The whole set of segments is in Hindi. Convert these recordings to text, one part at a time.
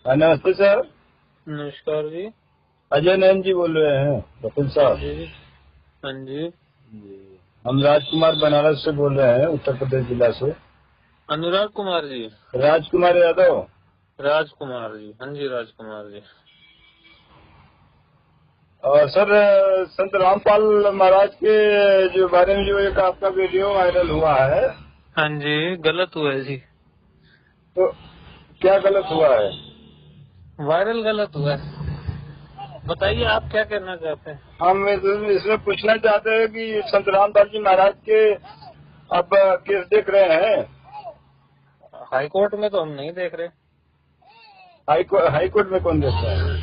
नमस्ते सर। नमस्कार जी। अजय नयन जी बोल रहे हैं वकील साहब? जी। हाँ जी। जी, हम राजकुमार बनारस से बोल रहे हैं, उत्तर प्रदेश जिला से। अनुराग कुमार जी। राजकुमार यादव। राजकुमार जी, हाँ जी, राजकुमार जी। और सर, संत रामपाल महाराज के जो बारे में जो एक आपका वीडियो वायरल हुआ है, हाँ जी, गलत हुआ है जी। तो क्या गलत हुआ है? वायरल गलत हुआ है। बताइए आप क्या कहना चाहते हैं। हम इसमें पूछना चाहते हैं कि संत रामपाल जी महाराज के अब केस देख रहे हैं। हाई कोर्ट में तो हम नहीं देख रहे। हाई कोर्ट में कौन देखता है?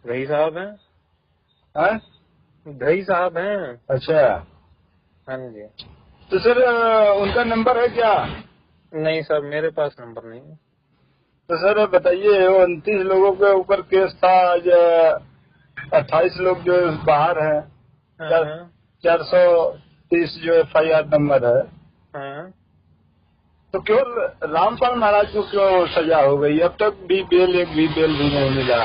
घई साहब हैं। हाँ? घई साहब हैं। अच्छा, हाँ जी। तो सर उनका नंबर है क्या? नहीं सर, मेरे पास नंबर नहीं है। तो सर बताइए, वो 29 लोगों के ऊपर केस था, आज 28 लोग जो बाहर हैं, हाँ हाँ 430 जो FIR नंबर है, हाँ। तो केवल रामपाल महाराज को क्यों सजा हो गई? अब तक भी बेल, एक भी बेल भी नहीं मिला।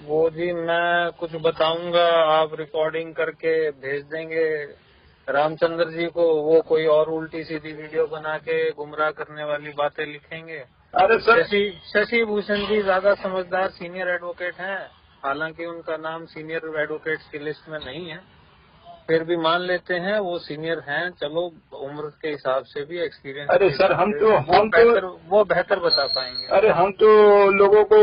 वो जी मैं कुछ बताऊंगा, आप रिकॉर्डिंग करके भेज देंगे रामचंद्र जी को, वो कोई और उल्टी सीधी वीडियो बना के गुमराह करने वाली बातें लिखेंगे। अरे सर, शशि भूषण जी ज्यादा समझदार सीनियर एडवोकेट हैं, हालांकि उनका नाम सीनियर एडवोकेट्स की लिस्ट में नहीं है, फिर भी मान लेते हैं वो सीनियर हैं। चलो, उम्र के हिसाब से भी, एक्सपीरियंस अरे के सर, हिसाब हम से तो भी वो बेहतर बता पाएंगे। अरे हम तो लोगों को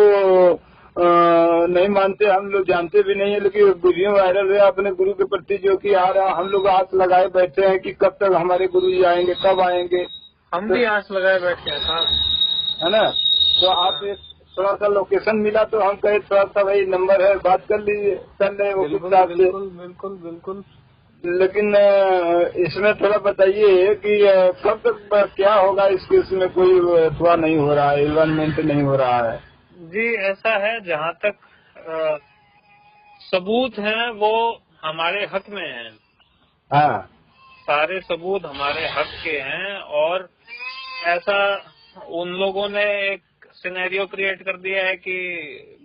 नहीं मानते, हम लोग जानते भी नहीं है, लेकिन वीडियो वायरल है अपने गुरु के प्रति जो कि आ रहा, हम लोग आस लगाए बैठे हैं कि कब तक हमारे गुरु जी आएंगे, कब आएंगे। हम तो भी आस लगाए बैठे हैं साहब। है ना? तो आप हाँ, एक थोड़ा सा लोकेशन मिला तो हम कहे थोड़ा सा भाई नंबर है, बात कर लीजिए, कर ले वकील बिल्कुल साहब से। बिल्कुल बिल्कुल बिल्कुल। लेकिन इसमें थोड़ा बताइए कि कब तक क्या होगा इस केस में? कोई अथवा नहीं हो रहा है, इन्वॉल्वमेंट नहीं हो रहा है। जी ऐसा है, जहाँ तक अ, सबूत हैं वो हमारे हक में हैं। हाँ। सारे सबूत हमारे हक के हैं, और ऐसा उन लोगों ने एक सिनेरियो क्रिएट कर दिया है कि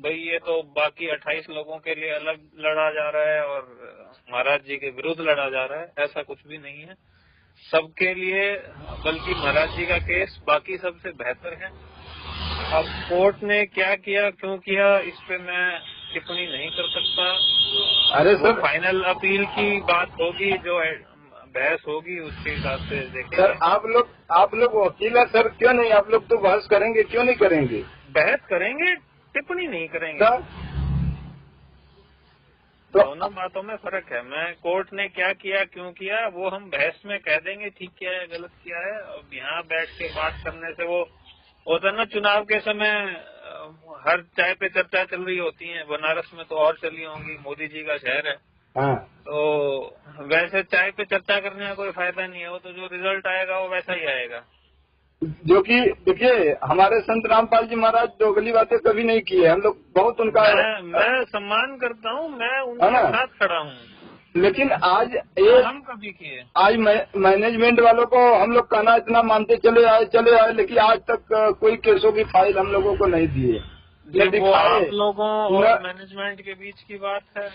भाई ये तो बाकी 28 लोगों के लिए अलग लड़ा जा रहा है और महाराज जी के विरुद्ध लड़ा जा रहा है। ऐसा कुछ भी नहीं है, सबके लिए, बल्कि महाराज जी का केस बाकी सबसे बेहतर है। अब कोर्ट ने क्या किया, क्यों किया, इस पे मैं टिप्पणी नहीं कर सकता। अरे वो सर, फाइनल अपील की बात होगी, जो बहस होगी उसके हिसाब से सर देखेंगे। आप लोग वकील है सर, क्यों नहीं आप लोग तो बहस करेंगे, क्यों नहीं करेंगे? बहस करेंगे, टिप्पणी नहीं करेंगे। सर तो दोनों बातों में फर्क है। मैं कोर्ट ने क्या किया, क्यों किया, वो हम बहस में कह देंगे, ठीक किया है, गलत किया है। अब यहाँ बैठ के बात करने से वो होता ना, चुनाव के समय हर चाय पे चर्चा चल रही होती है, बनारस में तो और चली होंगी, मोदी जी का शहर है। हाँ, तो वैसे चाय पे चर्चा करने का कोई फायदा नहीं है, वो तो जो रिजल्ट आएगा वो वैसा ही आएगा। जो कि देखिए, हमारे संत रामपाल जी महाराज दोगली बातें कभी नहीं की है, हम लोग बहुत उनका मैं सम्मान करता हूँ, मैं है उनके ना। साथ खड़ा हूँ। लेकिन आज ना ये हम कभी किए। आज मैनेजमेंट वालों को हम लोग कहना इतना मानते चले आए, लेकिन आज तक कोई केसों की फाइल हम लोगों को नहीं दिए, जी न वो दिखाए, आप लोगों न। और मैनेजमेंट के बीच की बात है,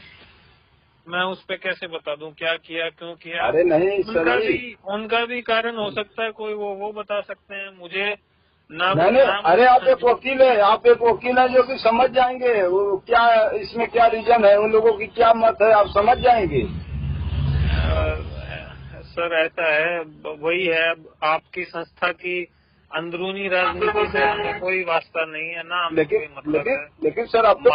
मैं उस पे कैसे बता दूं क्या किया, क्यों किया। अरे नहीं सर जी, उनका भी कारण हो सकता है, कोई वो बता सकते हैं मुझे। ना मैंने ना अरे आप हाँ एक जी। वकील है, आप एक वकील है जो कि समझ जाएंगे वो क्या, इसमें क्या रीजन है, उन लोगों की क्या मत है, आप समझ जाएंगे। सर ऐसा है, वही है, अब आपकी संस्था की अंदरूनी राजनीति से हमें कोई वास्ता नहीं है, ना हमें लेकिन कोई मतलब लेकिन है। लेकिन सर अब तो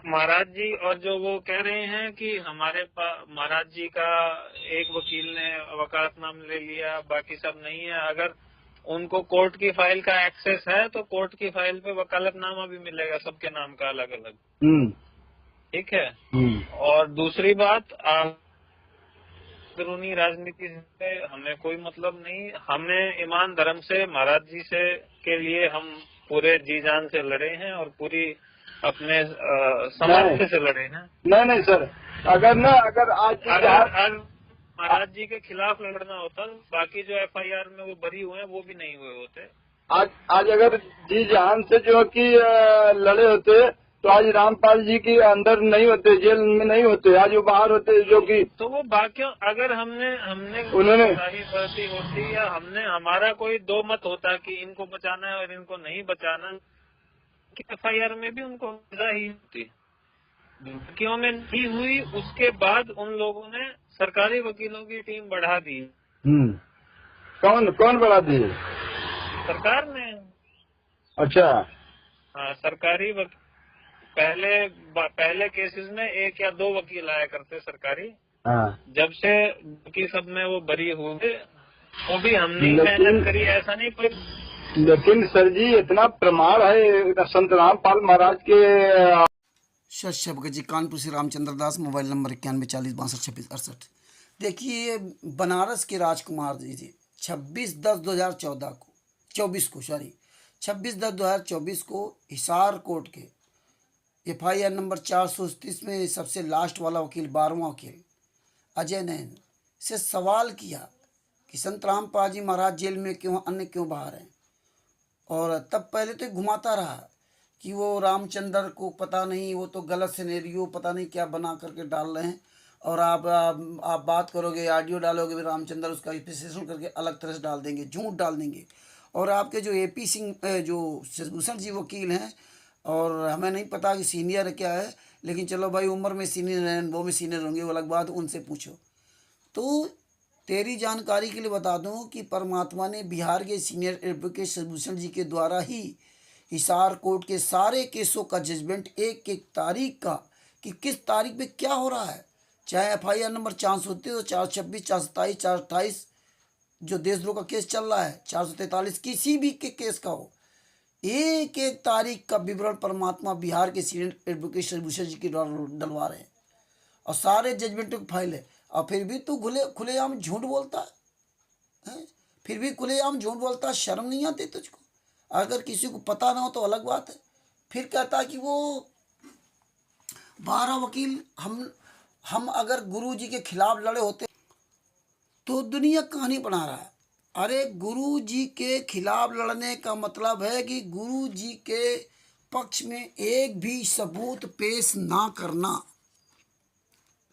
महाराज जी और जो वो कह रहे हैं कि हमारे पास महाराज जी का एक वकील ने वकालतनामा ले लिया, बाकी सब नहीं है। अगर उनको कोर्ट की फाइल का एक्सेस है तो कोर्ट की फाइल पे वकालतनामा भी मिलेगा, सबके नाम का अलग अलग। हम्म। ठीक है। हम्म। और दूसरी बात, अंदरूनी राजनीति से हमें कोई मतलब नहीं। हमें ईमान धर्म से महाराज जी से के लिए हम पूरे जी जान से लड़े हैं और पूरी अपने सामर्थ्य से लड़े हैं। नहीं सर, अगर आज की अगर महाराज जी के खिलाफ लड़ना होता तो बाकी जो FIR में वो बरी हुए हैं वो भी नहीं हुए होते। आज अगर जी जान से जो कि लड़े होते तो आज रामपाल जी की अंदर नहीं होते, जेल में नहीं होते, आज वो बाहर होते, जो कि तो वो बाकियों अगर हमने हमने उन्होंने कोताही बरती होती या हमने हमारा कोई दो मत होता कि इनको बचाना है और इनको नहीं बचाना, कि FIR में भी उनको सजा ही होती। बाकियों में नहीं हुई, उसके बाद उन लोगों ने सरकारी वकीलों की टीम बढ़ा दी। कौन कौन बढ़ा दी? सरकार ने। अच्छा। हाँ, सरकारी पहले केसेस में 1 या 2 वकील आया करते सरकारी। हाँ। जब से बाकी सब में वो बरी हुए, वो भी हमने मेहनत करी, ऐसा नहीं कोई। लेकिन सर जी इतना प्रमाण है संत रामपाल महाराज के। शब्द जी, कानपुर से रामचंद्र दास, मोबाइल नंबर 9140622668। देखिए, बनारस के राजकुमार जी 26/10/2014 को 26/10/2024 को हिसार कोर्ट के FIR नंबर 430 में सबसे लास्ट वाला वकील 12वां वकील अजय नैन से सवाल किया कि संत रामपाल जी महाराज जेल में क्यों, अन्य क्यों बाहर हैं। और तब पहले तो घुमाता रहा कि वो रामचंद्र को पता नहीं, वो तो गलत सिनेरियो पता नहीं क्या बना करके डाल रहे हैं, और आप बात करोगे, ऑडियो डालोगे, रामचंद्र उसका विश्लेषण करके अलग तरह से डाल देंगे, झूठ डाल देंगे। और आपके जो AP सिंह जो शशिभूषण जी वकील हैं, और हमें नहीं पता कि सीनियर क्या है, लेकिन चलो भाई उम्र में सीनियर हैं, वो में सीनियर होंगे, वो अलग बात, उनसे पूछो। तो तेरी जानकारी के लिए बता दूं कि परमात्मा ने बिहार के सीनियर एडवोकेट शशिभूषण जी के द्वारा ही हिसार कोर्ट के सारे केसों का जजमेंट एक एक तारीख का, कि किस तारीख में क्या हो रहा है, चाहे FIR नंबर 430 हो, 426, 427, 428 जो देशद्रोह का केस चल रहा है, 443 किसी भी के केस का हो, एक एक तारीख का विवरण परमात्मा बिहार के सीनियर एडवोकेट शशिभूषण जी के द्वारा डलवा रहे हैं, और सारे जजमेंटों की फाइल है। और फिर भी तू खुलेआम झूठ बोलता है, फिर भी खुलेआम झूठ बोलता है, शर्म नहीं आती तुझको? अगर किसी को पता ना हो तो अलग बात है। फिर कहता कि वो 12 वकील हम अगर गुरु जी के खिलाफ लड़े होते तो दुनिया कहानी बना रहा है। अरे गुरु जी के खिलाफ लड़ने का मतलब है कि गुरु जी के पक्ष में एक भी सबूत पेश ना करना,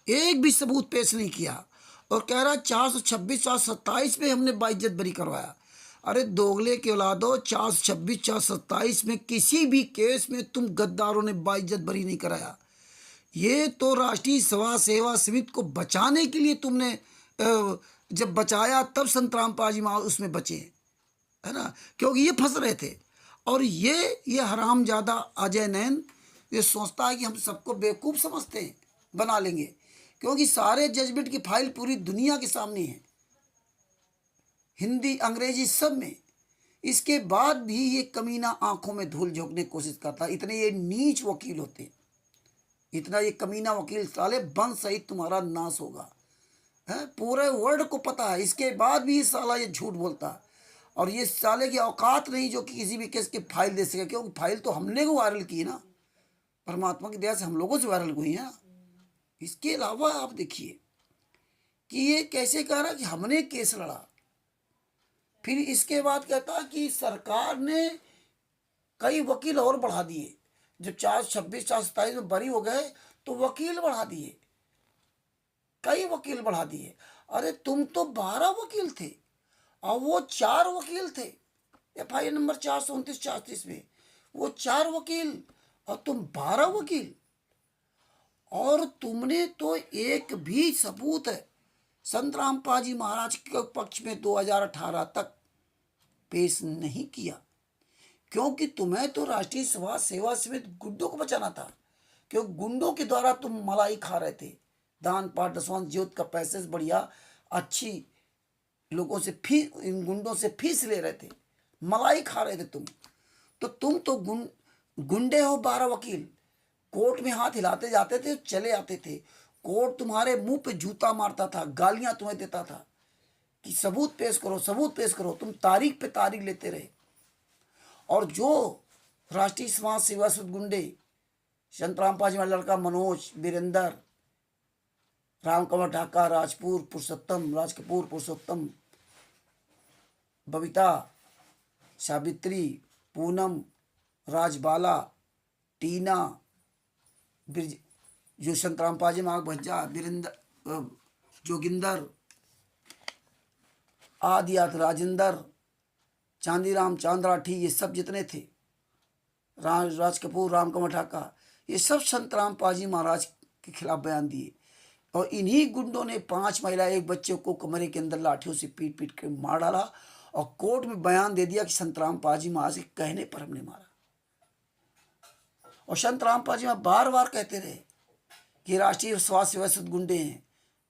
एक भी सबूत पेश नहीं किया, और कह रहा 426, 427 में हमने बाइज्जत बरी करवाया। अरे दोगले के औलादो, 426, 427 में किसी भी केस में तुम गद्दारों ने बाइज्जत बरी नहीं कराया। ये तो राष्ट्रीय सभा सेवा समिति को बचाने के लिए तुमने जब बचाया तब संत रामपाल जी उसमें बचे, है ना, क्योंकि ये फंस रहे थे। और ये हरामजादा अजय नैन ये सोचता है कि हम सबको बेवकूफ़ समझते हैं, बना लेंगे, क्योंकि सारे जजमेंट की फाइल पूरी दुनिया के सामने है, हिंदी अंग्रेजी सब में। इसके बाद भी ये कमीना आंखों में धूल झोंकने की कोशिश करता। इतने ये नीच वकील होते, इतना ये कमीना वकील, साले बंद सहित तुम्हारा नाश होगा, है, पूरे वर्ल्ड को पता है। इसके बाद भी साला ये झूठ बोलता, और ये साले की औकात नहीं जो कि किसी भी केस की फाइल दे सके, क्योंकि फाइल तो हमने को वायरल की है ना, परमात्मा की दया से हम लोगों से वायरल हुई है ना। इसके अलावा आप देखिए कि ये कैसे कह रहा कि हमने केस लड़ा। फिर इसके बाद कहता कि सरकार ने कई वकील और बढ़ा दिए, जब 426, 427 में बरी हो गए तो वकील बढ़ा दिए, कई वकील बढ़ा दिए। अरे तुम तो 12 वकील थे और वो 4 वकील थे। FIR नंबर 429, 430 में वो 4 वकील और तुम 12 वकील, और तुमने तो एक भी सबूत है संत रामपाल जी महाराज के पक्ष में 2018 तक पेश नहीं किया, क्योंकि तुम्हें तो राष्ट्रीय सभा सेवा समिति गुंडों को बचाना था, क्योंकि गुंडों के द्वारा तुम मलाई खा रहे थे, दान पाठ दसवां ज्योत का पैसे से बढ़िया अच्छी लोगों से इन गुंडों से फीस ले रहे थे, मलाई खा रहे थे तुम। तो तुम तो गुंडे हो। 12 वकील कोर्ट में हाथ हिलाते जाते थे, चले आते थे, कोर्ट तुम्हारे मुंह पे जूता मारता था, गालियां तुम्हें देता था कि सबूत पेश करो, सबूत पेश करो। तुम तारीख पे तारीख लेते रहे। और जो राष्ट्रीय समाज सेवा समिति गुंडे संत रामपाल जी वाला लड़का मनोज, वीरेंद्र, रामकंवर ढाका, राज कपूर पुरुषोत्तम, बबीता, सावित्री, पूनम, राजबाला, टीना, जो संतराम पाजी माँ भज्जा, वीरेंद्र, जोगिंदर, आदियात, राजेंद्र, चांदीराम, चांद राठी, ये सब जितने थे, राज कपूर, राम कमठाका, ये सब संतराम पाजी महाराज के खिलाफ बयान दिए। और इन्हीं गुंडों ने 5 महिला 1 बच्चे को कमरे के अंदर लाठियों से पीट पीट कर मार डाला और कोर्ट में बयान दे दिया कि संतराम पाजी महाराज के कहने पर हमने मारा। और संतराम पाजी महाराज बार बार कहते रहे कि राष्ट्रीय स्वास्थ्य व्यवस्थित गुंडे हैं,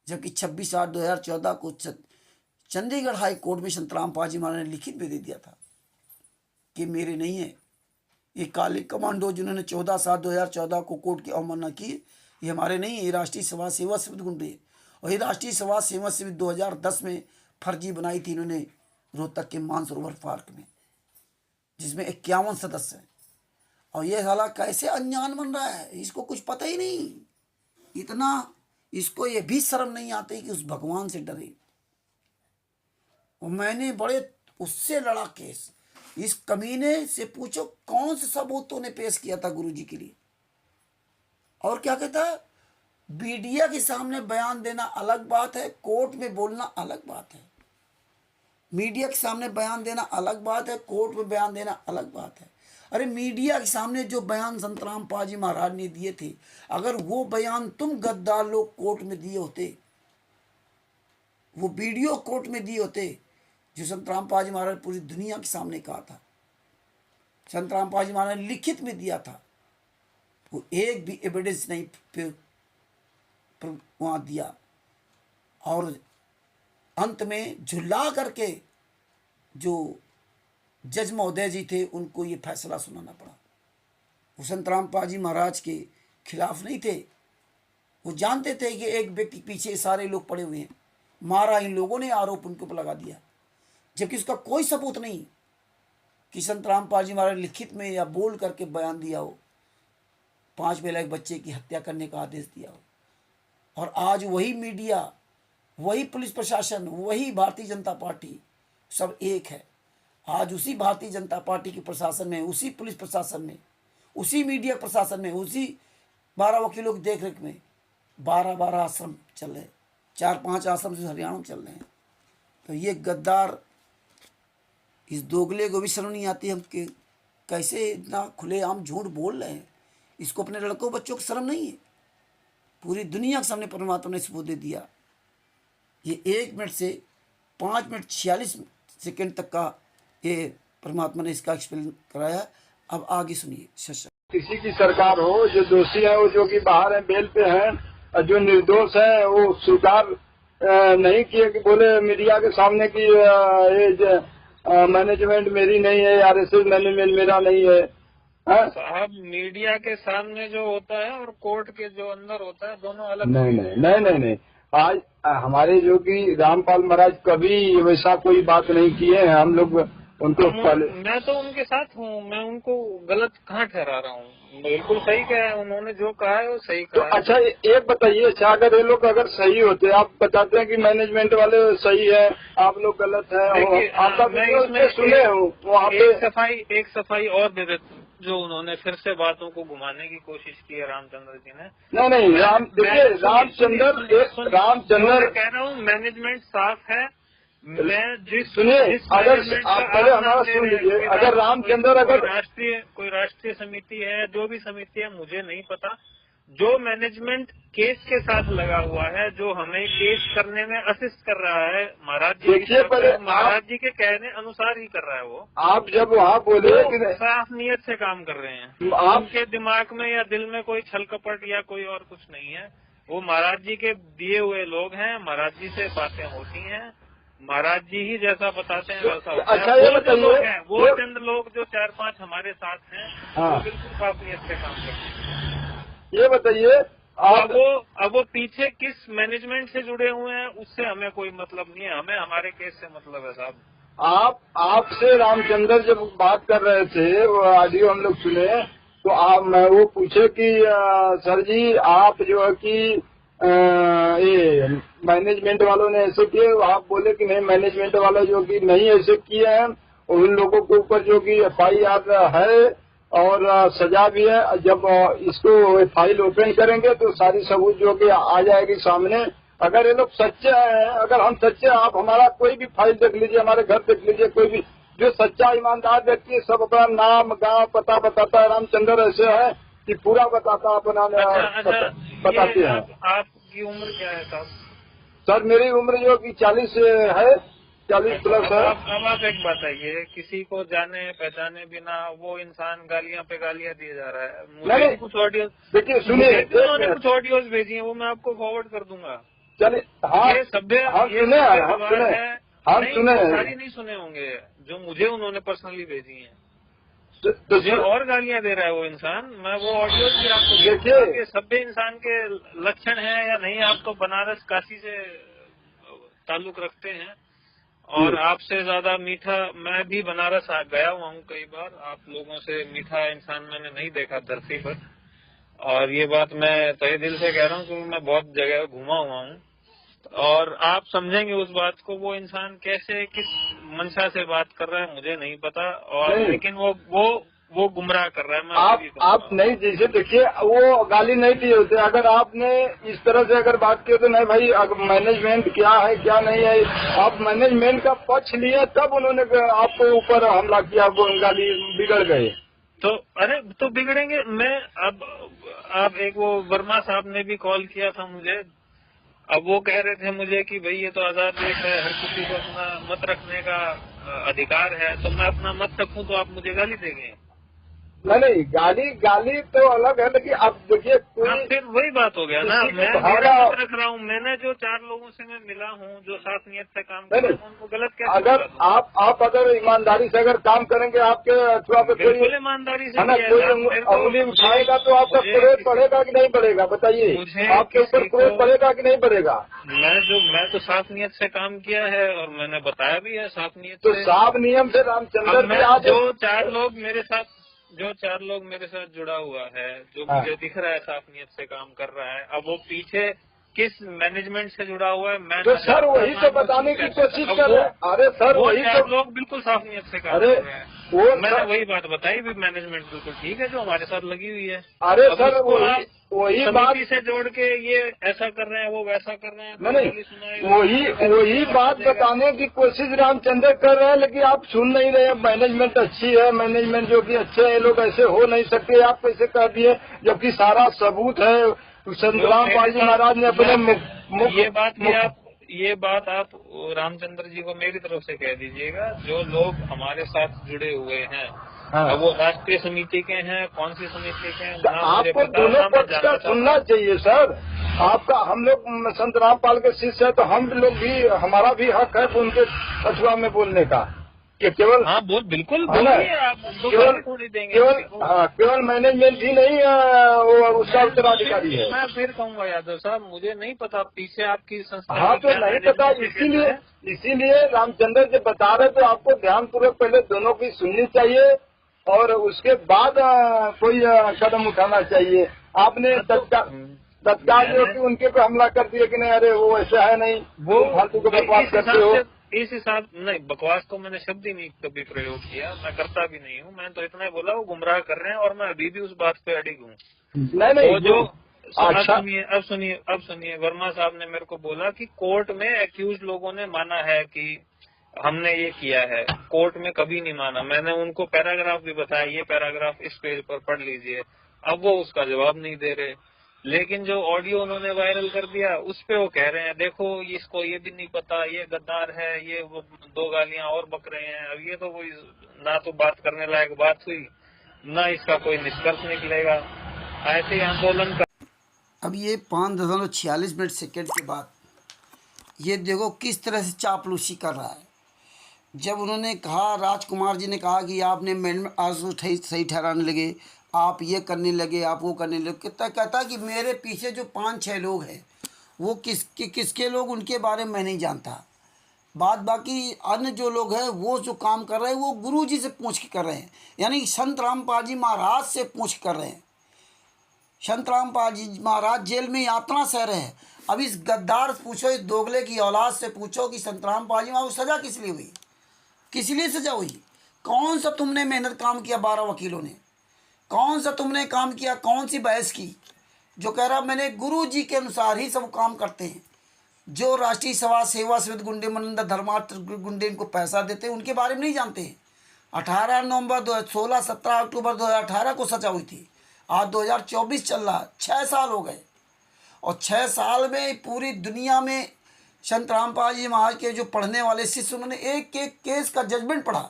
जबकि 26/8/2014 को चंडीगढ़ हाई कोर्ट में संतराम पाजी महाराज ने लिखित में दे दिया था कि मेरे नहीं है, ये काले कमांडो जिन्होंने 14/7/2014 को कोर्ट की अवमानना की, ये हमारे नहीं है, ये राष्ट्रीय समाज सेवा समिति गुंडे। और ये राष्ट्रीय समाज सेवा समिति 2010 में फर्जी बनाई थी इन्होंने रोहतक के मानसरोवर पार्क में, जिसमें 51 सदस्य हैं। और ये साला कैसे अनजान बन रहा है, इसको कुछ पता ही नहीं, इतना इसको ये भी शर्म नहीं आती कि उस भगवान से डरे। और मैंने बड़े उससे लड़ा केस, इस कमीने से पूछो कौन से सबूत ने पेश किया था गुरुजी के लिए। और क्या कहता है, मीडिया के सामने बयान देना अलग बात है, कोर्ट में बोलना अलग बात है। मीडिया के सामने बयान देना अलग बात है, कोर्ट में बयान देना अलग बात है। अरे मीडिया के सामने जो बयान संतराम पाजी महाराज ने दिए थे, अगर वो बयान तुम गद्दार लोग कोर्ट में दिए होते, वो वीडियो कोर्ट में दिए होते जो संतराम पाजी महाराज पूरी दुनिया के सामने कहा था, संतराम पाजी महाराज ने लिखित में दिया था, वो एक भी एविडेंस नहीं फिर वहाँ दिया। और अंत में झुल्ला करके जो जज महोदय जी थे उनको ये फैसला सुनाना पड़ा। वो संतराम पाजी महाराज के खिलाफ नहीं थे, वो जानते थे कि एक व्यक्ति पीछे सारे लोग पड़े हुए हैं, मारा इन लोगों ने, आरोप उनके ऊपर लगा दिया, जबकि उसका कोई सबूत नहीं कि संतराम पाजी महाराज लिखित में या बोल करके बयान दिया हो, 5 महिला 1 बच्चे की हत्या करने का आदेश दिया हो। और आज वही मीडिया, वही पुलिस प्रशासन, वही भारतीय जनता पार्टी सब एक है। आज उसी भारतीय जनता पार्टी के प्रशासन में, उसी पुलिस प्रशासन में, उसी मीडिया प्रशासन में, उसी 12 वकीलों की देखरेख में 12 आश्रम चल रहे, 4-5 आश्रम से हरियाणा में चल रहे हैं। तो ये गद्दार, इस दोगले को भी शर्म नहीं आती हम कि कैसे इतना खुलेआम झूठ बोल रहे हैं। इसको अपने लड़कों बच्चों को शर्म नहीं है, पूरी दुनिया के सामने परमात्मा ने सबूत दे दिया। ये 1 मिनट से 5 मिनट 46 सेकंड तक का ये परमात्मा ने इसका एक्सप्लेन कराया। अब आगे सुनिए। किसी की सरकार हो, जो दोषी है वो जो कि बाहर है, बेल पे हैं, और जो निर्दोष है वो स्वीकार नहीं किए कि बोले मीडिया के सामने कि ये मैनेजमेंट मेरी नहीं है, RSS मैनेजमेंट मेरा नहीं है। साहब मीडिया के सामने जो होता है और कोर्ट के जो अंदर होता है दोनों अलग। नहीं। आज हमारे जो कि रामपाल महाराज कभी वैसा कोई बात नहीं किए हैं, हम लोग उनको मैं तो उनके साथ हूँ, मैं उनको गलत कहाँ ठहरा रहा हूँ, बिल्कुल सही कहा है उन्होंने, जो कहा है वो सही कहा है। तो अच्छा एक बताइए, अगर ये लोग अगर सही होते, आप बताते हैं कि मैनेजमेंट वाले सही है, आप लोग गलत है, आपका मैं सुने हूँ वहाँ पे। एक सफाई और दे देते जो उन्होंने फिर से बातों को घुमाने की कोशिश की है रामचंद्र जी ने। नहीं रामचंद्र कह रहा हूँ मैनेजमेंट साफ है। मैं सुनिए, अगर आप पहले हमारा सुन लीजिए, अगर रामचंद्र अगर कोई राष्ट्रीय समिति है, जो भी समिति है मुझे नहीं पता, जो मैनेजमेंट केस के साथ लगा हुआ है, जो हमें केस करने में असिस्ट कर रहा है, महाराज जी के कहने अनुसार ही कर रहा है वो। आप जब वहाँ बोले कि साफ नीयत से काम कर रहे हैं, आपके दिमाग में या दिल में कोई छल कपट या कोई और कुछ नहीं है, वो महाराज जी के दिए हुए लोग हैं, महाराज जी से बातें होती हैं, महाराज जी ही जैसा बताते हैं वैसा होता है। अच्छा ये बताइए, वो चंद लोग जो 4-5 हमारे साथ हैं, वो बिल्कुल साफ नीयत से काम करते हैं। ये बताइए अब वो पीछे किस मैनेजमेंट से जुड़े हुए हैं उससे हमें कोई मतलब नहीं है, हमें हमारे केस से मतलब है साहब। आपसे रामचंद्र जब बात कर रहे थे, वो ऑडियो हम लोग सुने, तो मैं वो पूछे कि सर जी आप जो है कि ये मैनेजमेंट वालों ने ऐसे किए, आप बोले कि नहीं मैनेजमेंट वाला जो कि नहीं ऐसे किए हैं, उन लोगों के ऊपर जो कि FIR है और सजा भी है। जब इसको फाइल ओपन करेंगे तो सारी सबूत जो कि आ जाएगी सामने। अगर ये लोग सच्चे हैं, अगर हम सच्चे, आप हमारा कोई भी फाइल देख लीजिए, हमारे घर देख लीजिए, कोई भी जो सच्चा ईमानदार व्यक्ति सब अपना नाम गांव पता बताता है। रामचंद्र ऐसे है कि पूरा बताता अपना बताते हैं। आपकी उम्र क्या है साहब? सर मेरी उम्र जो कि 40 है, 40 प्लस है। अब आप एक बताइए, किसी को जाने पहचाने बिना वो इंसान गालियां पे गालियां दिए जा रहा है। मुझे कुछ ऑडियो देखिए, सुनिए, उन्होंने कुछ ऑडियोज भेजी हैं, वो मैं आपको फॉरवर्ड कर दूंगा। चलिए, हाँ, ये सभ्य हम सुने, सारी नहीं सुने होंगे जो मुझे उन्होंने पर्सनली भेजी हैं। मुझे और गालियां दे रहा है वो इंसान। मैं वो ऑडियो भी आपको देखिए, सभ्य इंसान के लक्षण है या नहीं। आप तो बनारस काशी से ताल्लुक रखते हैं और आपसे ज्यादा मीठा मैं भी बनारस गया हुआ हूँ कई बार। आप लोगों से मीठा इंसान मैंने नहीं देखा धरती पर, और ये बात मैं तहे दिल से कह रहा हूँ क्योंकि मैं बहुत जगह घूमा हुआ हूँ। और आप समझेंगे उस बात को, वो इंसान कैसे किस मंशा से बात कर रहा है मुझे नहीं पता, और लेकिन वो गुमराह कर रहा है। मैं आप नहीं, जैसे देखिए वो गाली नहीं दिए होते। अगर आपने इस तरह से अगर बात की तो नहीं भाई, मैनेजमेंट क्या है क्या नहीं है, आप मैनेजमेंट का पक्ष लिए तब उन्होंने आपके ऊपर हमला किया, वो गाली बिगड़ गए। तो अरे तो बिगड़ेंगे। मैं अब एक वो वर्मा साहब ने भी कॉल किया था मुझे। अब वो कह रहे थे मुझे कि भाई ये तो आजाद देश है, हर किसी को अपना मत रखने का अधिकार है, तो मैं अपना मत रखूं तो आप मुझे गाली देंगे? नहीं, गाली तो अलग है, लेकिन अब देखिए फिर वही बात हो गया ना। मैं मेरा मत रख रहा हूँ। मैंने जो 4 लोगों से मैं मिला हूँ जो साफ नियत से काम कर रहे हैं, उनको गलत कैसे? अगर आप अगर ईमानदारी से अगर काम करेंगे, आपके अथवा पे कोई ईमानदारी से कोई उंगली उठाएगा तो आपका क्रोध बढ़ेगा कि नहीं बढ़ेगा? बताइए, आपके ऊपर क्रोध बढ़ेगा कि नहीं बढ़ेगा? मैं तो साफ नियत से काम किया है और मैंने बताया भी है साफ नियत तो साफ नियम से रामचंद्र जो 4 लोग मेरे साथ जुड़ा हुआ है, जो मुझे दिख रहा है साफ नियत से काम कर रहा है। अब वो पीछे किस मैनेजमेंट से जुड़ा हुआ है मैं तो सर वही तो बताने की कोशिश कर रहे हैं। अरे सर वही तो लोग बिल्कुल साफ नियत से काम कर रहे हैं। मैंने वही बात बताई भी, मैनेजमेंट बिल्कुल ठीक है जो हमारे साथ लगी हुई है। अरे सर वही बात से जोड़ के ये ऐसा कर रहे हैं वो वैसा कर रहे हैं। नहीं, वही बात बताने की कोशिश रामचंद्र कर रहे हैं, लेकिन आप सुन नहीं रहे। मैनेजमेंट अच्छी है, मैनेजमेंट जो कि अच्छे है, लोग ऐसे हो नहीं सकते। आप कैसे कह दिए जबकि सारा सबूत है। संतराम पाल जी महाराज ने अपने ये बात आप रामचंद्र जी को मेरी तरफ से कह दीजिएगा। जो लोग हमारे साथ जुड़े हुए हैं, अब वो राष्ट्रीय समिति के हैं, कौन सी समिति के हैं, आपको दोनों पक्ष का सुनना चाहिए सर। आपका, हम लोग संत रामपाल के शिष्य है तो हम लोग भी, हमारा भी हक है उनके अथवा में बोलने का। कि केवल बिल्कुल केवल मैनेजमेंट ही नहीं वो उसका उत्तराधिकारी है। मैं फिर कहूँगा यादव साहब, मुझे नहीं पता पीछे आपकी संस्था। हाँ तो नहीं पता, इसीलिए रामचंद्र जी बता रहे तो आपको ध्यान पूर्वक पहले दोनों की सुननी चाहिए और उसके बाद कोई कदम उठाना चाहिए। आपने तत्काल जो कि उनके पे हमला कर दिया कि नहीं, अरे वो ऐसा है नहीं, वो फालतू को बकवास करते हो। इस हिसाब नहीं, बकवास तो मैंने शब्द ही नहीं कभी प्रयोग किया, मैं करता भी नहीं हूँ। मैंने तो इतना ही बोला वो गुमराह कर रहे हैं और मैं अभी भी उस बात पे अडिग हूँ। नहीं जो अच्छा अब सुनिए वर्मा साहब ने मेरे को बोला कि कोर्ट में एक्यूज लोगों ने माना है कि हमने ये किया है। कोर्ट में कभी नहीं माना। मैंने उनको पैराग्राफ भी बताया, ये पैराग्राफ इस पेज पर पढ़ लीजिए। अब वो उसका जवाब नहीं दे रहे। लेकिन जो ऑडियो उन्होंने वायरल कर दिया उस पे वो कह रहे हैं देखो इसको ये भी नहीं पता, ये गद्दार है, ये वो 2 गालियां और बक रहे हैं। अब ये तो कोई ना तो बात करने लायक बात हुई, ना इसका कोई निष्कर्ष निकलेगा। ऐसे ही आंदोलन का अब ये 5.46 के बाद ये देखो किस तरह से चापलूसी कर रहा है। जब उन्होंने कहा, राजकुमार जी ने कहा कि आपने मैडम आज सही ठहराने लगे, आप ये करने लगे, आप वो करने लगे, कितना कहता कि मेरे पीछे जो 5-6 लोग हैं वो किसके लोग, उनके बारे में मैं नहीं जानता। बाकी अन्य जो लोग हैं वो जो काम कर रहे हैं वो गुरु जी से पूछ के कर रहे हैं, यानी संत रामपाल जी महाराज से पूछ कर रहे हैं। संत रामपाल जी महाराज जेल में यातना सह रहे हैं। अब इस गद्दार पूछो, इस दोगले की औलाद से पूछो कि संत रामपाल जी महाराज सज़ा किस लिए हुई, किस लिए सज़ा हुई? कौन सा तुमने मेहनत काम किया 12 वकीलों ने? कौन सा तुमने काम किया? कौन सी बहस की? जो कह रहा मैंने गुरु जी के अनुसार ही सब काम करते हैं। जो राष्ट्रीय समाज सेवा समिति गुंडे मनंदा धर्मार्थ गुंडे इनको पैसा देते हैं उनके बारे में नहीं जानते हैं। 18 नवंबर 2016 17 अक्टूबर 2018 को सजा हुई थी। आज 2024 चल रहा, 6 साल हो गए और 6 साल में पूरी दुनिया में संत रामपाल जी महाराज के जो पढ़ने वाले शिष्य उन्होंने एक एक केस का जजमेंट पढ़ा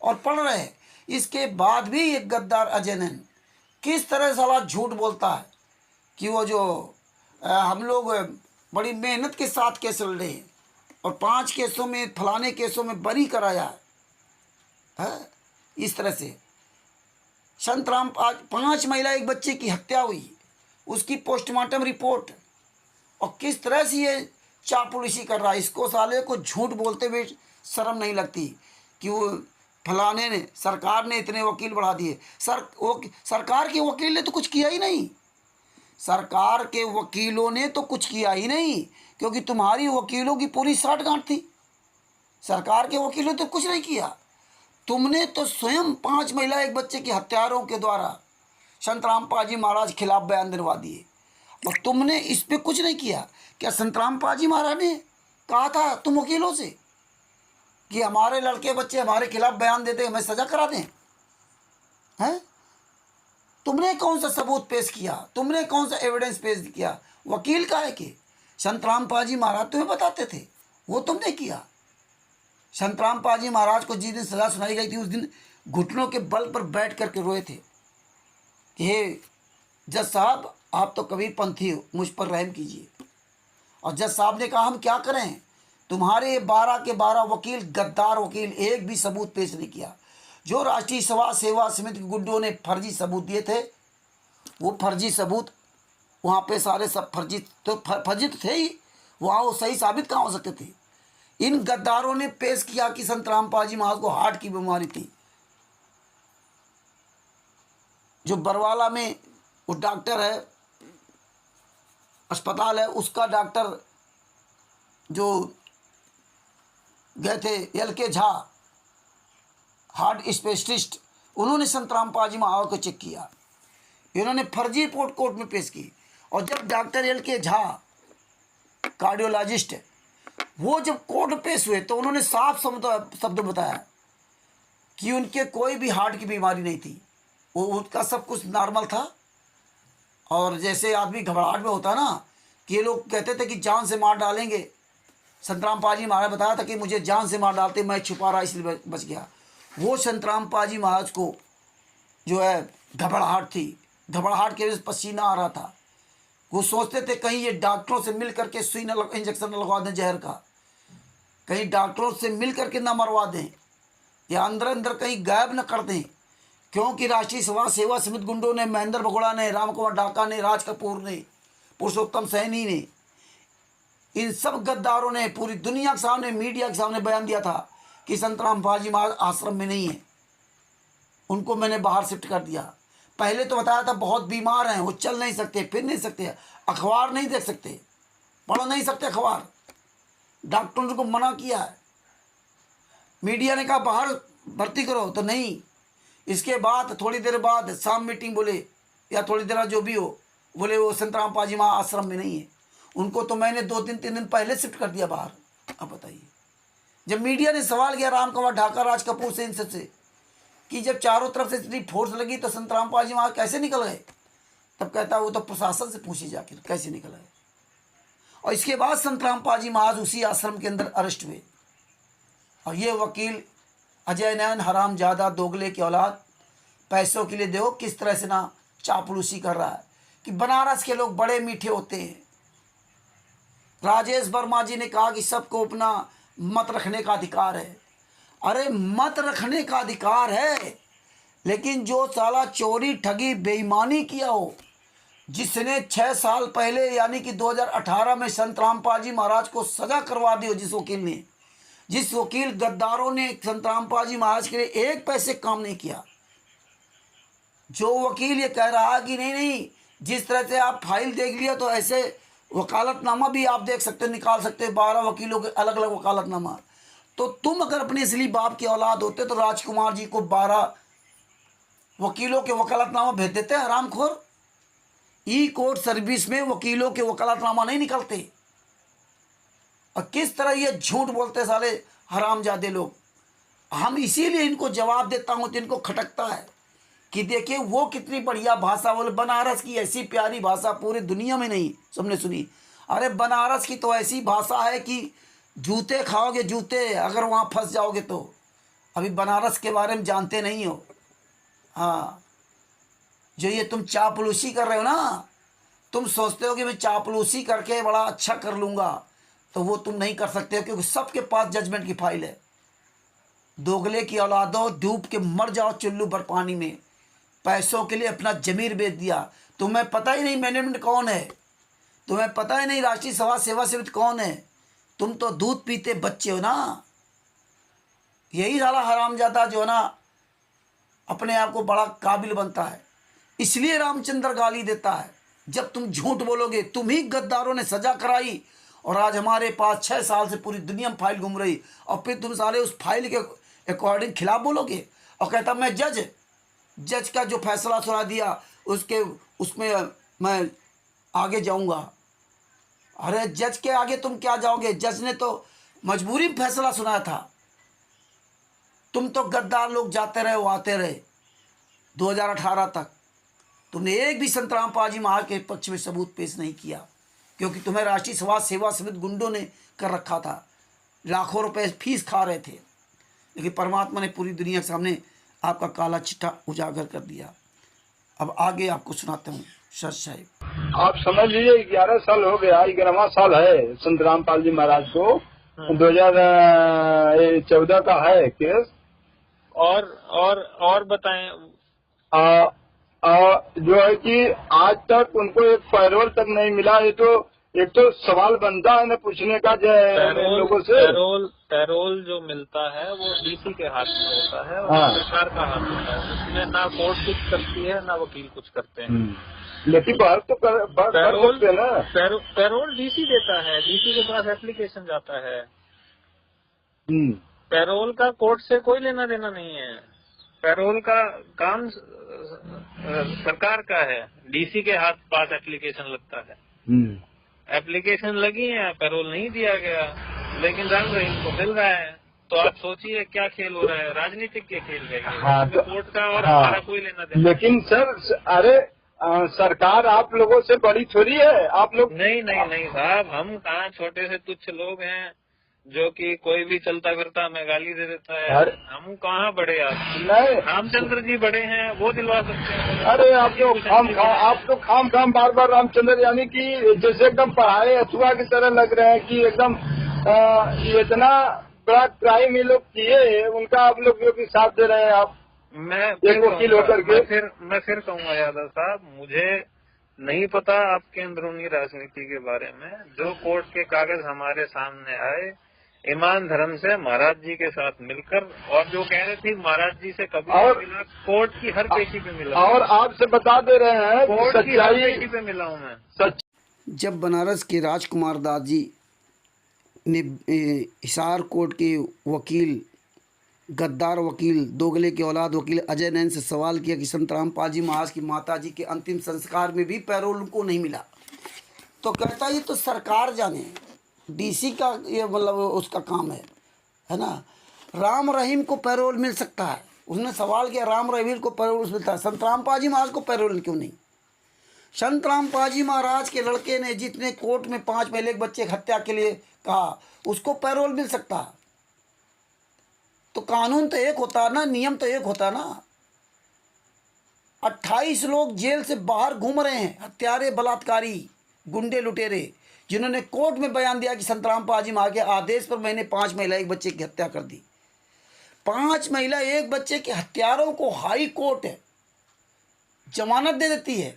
और पढ़ रहे हैं। इसके बाद भी एक गद्दार अजय नैन किस तरह साला झूठ बोलता है कि वो जो हम लोग बड़ी मेहनत के साथ केस लड़ रहे हैं और 5 केसों में फलाने केसों में बरी कराया है। इस तरह से संत राम 5 महिला एक बच्चे की हत्या हुई, उसकी पोस्टमार्टम रिपोर्ट, और किस तरह से ये चापलूसी कर रहा है। इसको साले को झूठ बोलते हुए शर्म नहीं लगती कि वो फलाने ने, सरकार ने इतने वकील बढ़ा दिए। सरकार के वकील ने तो कुछ किया ही नहीं। सरकार के वकीलों ने तो कुछ किया ही नहीं, क्योंकि तुम्हारी वकीलों की पूरी साठगांठ थी। सरकार के वकीलों ने तो कुछ नहीं किया। तुमने तो स्वयं 5 महिला एक बच्चे के हत्यारों के द्वारा संत रामपाल जी महाराज खिलाफ बयान दिलवा दिए और तुमने इस पे कुछ नहीं किया। क्या संत रामपाल जी महाराज ने कहा था तुम वकीलों से कि हमारे लड़के बच्चे हमारे खिलाफ बयान देते हमें सजा करा दें? हैं? तुमने कौन सा सबूत पेश किया? तुमने कौन सा एविडेंस पेश किया? वकील का है कि संत रामपाल जी महाराज तुम्हें बताते थे, वो तुमने किया। संत रामपाल जी महाराज को जिस दिन सजा सुनाई गई थी उस दिन घुटनों के बल पर बैठ करके रोए थे कि हे जज साहब, आप तो कबीरपंथी हो, मुझ पर रहम कीजिए। और जज साहब ने कहा हम क्या करें, तुम्हारे 12 के 12 वकील गद्दार वकील, एक भी सबूत पेश नहीं किया। जो राष्ट्रीय समाज सेवा समिति के गुंडों ने फर्जी सबूत दिए थे, वो फर्जी सबूत वहाँ पे सारे सब फर्जी तो थे ही, वहाँ वो सही साबित कहाँ हो सकते थे? इन गद्दारों ने पेश किया कि संत रामपाल जी महाराज को हार्ट की बीमारी थी। जो बरवाला में वो डॉक्टर है, अस्पताल है, उसका डॉक्टर जो गए थे LK झा, हार्ट स्पेशलिस्ट, उन्होंने संत रामपाल जी महाराज को चेक किया। इन्होंने फर्जी रिपोर्ट कोर्ट में पेश की। और जब डॉक्टर LK झा कार्डियोलॉजिस्ट वो जब कोर्ट में पेश हुए तो उन्होंने साफ शब्द बताया कि उनके कोई भी हार्ट की बीमारी नहीं थी, वो उनका सब कुछ नॉर्मल था। और जैसे आदमी घबराहट में होता है ना कि ये लोग कहते थे कि जान से मार डालेंगे, संत रामपाल जी महाराज बताया था कि मुझे जान से मार डालते, मैं छुपा रहा इसलिए बच गया। वो संत रामपाल जी महाराज को जो है घबराहट थी, घबराहट के वजह से पसीना आ रहा था। वो सोचते थे कहीं ये डॉक्टरों से मिल करके सुई न इंजेक्शन न लगवा दें जहर का, कहीं डॉक्टरों से मिल करके ना मरवा दें या अंदर अंदर कहीं गायब न कर दें। क्योंकि राष्ट्रीय समाज सेवा समिति गुंडों ने, महेंद्र बगोड़ा ने, राम कुमार डाका ने, राज कपूर ने, पुरुषोत्तम सैनी ने, इन सब गद्दारों ने पूरी दुनिया के सामने, मीडिया के सामने बयान दिया था कि संत रामपाल जी महाराज आश्रम में नहीं है, उनको मैंने बाहर शिफ्ट कर दिया। पहले तो बताया था बहुत बीमार हैं, वो चल नहीं सकते, फिर नहीं सकते, अखबार नहीं देख सकते, पढ़ नहीं सकते अखबार, डॉक्टरों ने को मना किया है। मीडिया ने कहा बाहर भर्ती करो तो नहीं। इसके बाद थोड़ी देर बाद शाम मीटिंग बोले या थोड़ी देर जो भी हो, बोले वो संत रामपाल जी महाराज आश्रम में नहीं है, उनको तो मैंने 2-3 दिन पहले शिफ्ट कर दिया बाहर। अब बताइए, जब मीडिया ने सवाल किया राम कुमार ढाका, राज कपूर से, इन सबसे कि जब चारों तरफ से इतनी फोर्स लगी तो संत रामपाल जी महाराज कैसे निकल गए, तब कहता वो तो प्रशासन से पूछी जाकर कैसे निकल गए। और इसके बाद संत रामपाल जी महाराज उसी आश्रम के अंदर अरेस्ट हुए। और ये वकील अजय नैन हरामजादा दोगले की औलाद पैसों के लिए देखो किस तरह से ना चापलूसी कर रहा है कि बनारस के लोग बड़े मीठे होते हैं। राजेश वर्मा जी ने कहा कि सबको अपना मत रखने का अधिकार है। अरे मत रखने का अधिकार है, लेकिन जो साला चोरी ठगी बेईमानी किया हो, जिसने 6 साल पहले यानी कि 2018 में संत रामपाल जी महाराज को सजा करवा दी हो, जिस वकील गद्दारों ने संत रामपाल जी महाराज के लिए 1 पैसे काम नहीं किया, जो वकील ये कह रहा कि नहीं, जिस तरह से आप फाइल देख लिया तो ऐसे वकालतनामा भी आप देख सकते, निकाल सकते, 12 वकीलों के अलग अलग वकालतनामा, तो तुम अगर अपने असली बाप की औलाद होते तो राजकुमार जी को 12 वकीलों के वकालतनामा भेज देते। हरामखोर, ई कोर्ट सर्विस में वकीलों के वकालतनामा नहीं निकलते। और किस तरह ये झूठ बोलते साले हरामजादे लोग। हम इसीलिए इनको जवाब देता हूं तो इनको खटकता है कि देखिए वो कितनी बढ़िया भाषा बोले। बनारस की ऐसी प्यारी भाषा पूरी दुनिया में नहीं सबने सुनी। अरे बनारस की तो ऐसी भाषा है कि जूते खाओगे जूते अगर वहाँ फंस जाओगे तो। अभी बनारस के बारे में जानते नहीं हो। हाँ, जो ये तुम चापलूसी कर रहे हो ना, तुम सोचते हो कि मैं चापलूसी करके बड़ा अच्छा कर लूँगा, तो वो तुम नहीं कर सकते हो क्योंकि सबके पास जजमेंट की फाइल है। दोगले की औलादो, डूब के मर जाओ चुल्लू भर पानी में। पैसों के लिए अपना जमीर बेच दिया। तुम्हें पता ही नहीं मैनेजमेंट कौन है, तुम्हें पता ही नहीं राष्ट्रीय सभा सेवा समिति कौन है। तुम तो दूध पीते बच्चे हो ना। यही साला हरामजादा जो है ना अपने आप को बड़ा काबिल बनता है, इसलिए रामचंद्र गाली देता है। जब तुम झूठ बोलोगे, तुम ही गद्दारों ने सजा कराई और आज हमारे पास 6 साल से पूरी दुनिया में फाइल घूम रही, और फिर तुम साले उस फाइल के अकॉर्डिंग खिलाफ बोलोगे और कहता मैं जज का जो फैसला सुना दिया उसमें मैं आगे जाऊंगा। अरे जज के आगे तुम क्या जाओगे? जज ने तो मजबूरी में फैसला सुनाया था। तुम तो गद्दार लोग जाते रहे वो आते रहे 2018 तक। तुमने एक भी संतराम पाजी महाराज के पक्ष में सबूत पेश नहीं किया क्योंकि तुम्हें राष्ट्रीय समाज सेवा समिति गुंडों ने कर रखा था। लाखों रुपए फीस खा रहे थे, लेकिन परमात्मा ने पूरी दुनिया के सामने आपका काला चिट्ठा उजागर कर दिया। अब आगे आपको सुनाता हूँ सर साहिब। आप समझ लीजिए 11 साल हो गया, 11वां साल है संत रामपाल जी महाराज को। 2014 का है केस। और बताएं। जो है कि आज तक उनको एक पैरोल तक नहीं मिला। एक तो सवाल बनता है न पूछने का जो लोगों से। पैरोल जो मिलता है वो डीसी के हाथ में होता है और हाँ। सरकार का हाथ होता है। उसमें ना कोर्ट कुछ करती है ना वकील कुछ करते हैं। लेकिन बाहर तो कर सकते हैं ना। पैरोल डीसी देता है, डीसी के पास एप्लीकेशन जाता है। पैरोल का कोर्ट से कोई लेना देना नहीं है। पैरोल का काम सरकार का है, डीसी के हाथ पास एप्लीकेशन लगता है। एप्लीकेशन लगी है, पैरोल नहीं दिया गया, लेकिन रंग इनको मिल रहा है। तो आप सोचिए क्या खेल हो रहा है, राजनीतिक के खेल रहे हैं। हाँ, कोर्ट का और हमारा कोई लेना देना। लेकिन सर अरे सरकार आप लोगों से बड़ी थोड़ी है। आप लोग नहीं साहब, हम कहाँ छोटे से तुच्छ लोग हैं जो कि कोई भी चलता फिरता में गाली दे देता है। हम कहाँ बड़े आदमी। नहीं, रामचंद्र जी बड़े हैं, वो दिलवा सकते हैं। अरे आप तो खाम बार रामचंद्र यानी कि जैसे एकदम पढ़ाए अथुआ की तरह लग रहे हैं कि एकदम इतना बड़ा क्राइम ये लोग किए, उनका आप लोग जो कि साथ दे रहे हैं। आप मैं वकील होकर के मैं फिर कहूँगा यादव साहब, मुझे नहीं पता आपके अंदरूनी राजनीति के बारे में। जो कोर्ट के कागज हमारे सामने आए ईमान धर्म से महाराज जी के साथ मिलकर, और जो कह रहे थे महाराज जी से कभी नहीं मिला, कोर्ट की हर पेशी पे मिला। और आपसे बता दे रहे हैं कोर्ट की हर पेशी पे मिला हूँ मैं। सच। जब बनारस के राजकुमार दास जी ने हिसार कोर्ट के वकील, गद्दार वकील, दोगले के औलाद वकील अजय नैन से सवाल किया कि संत रामपाल जी महाराज की माता जी के अंतिम संस्कार में भी पैरोल उनको नहीं मिला, तो कहता ये तो सरकार जाने, डीसी का ये मतलब उसका काम है ना। राम रहीम को पैरोल मिल सकता है। उसने सवाल किया राम रहीम को पैरोल मिलता है, संत रामपाल जी महाराज को पैरोल क्यों नहीं? संत रामपाल जी महाराज के लड़के ने जितने कोर्ट में 5 महिला के बच्चे की हत्या के लिए कहा, उसको पैरोल मिल सकता है। तो कानून तो एक होता है ना, नियम तो एक होता है ना। 28 लोग जेल से बाहर घूम रहे हैं, हत्यारे, बलात्कारी, गुंडे, लुटेरे, जिन्होंने कोर्ट में बयान दिया कि संत रामपाल जी महाराज के आदेश पर मैंने 5 महिला एक बच्चे की हत्या कर दी। 5 महिला एक बच्चे के हत्यारों को हाई कोर्ट जमानत दे देती है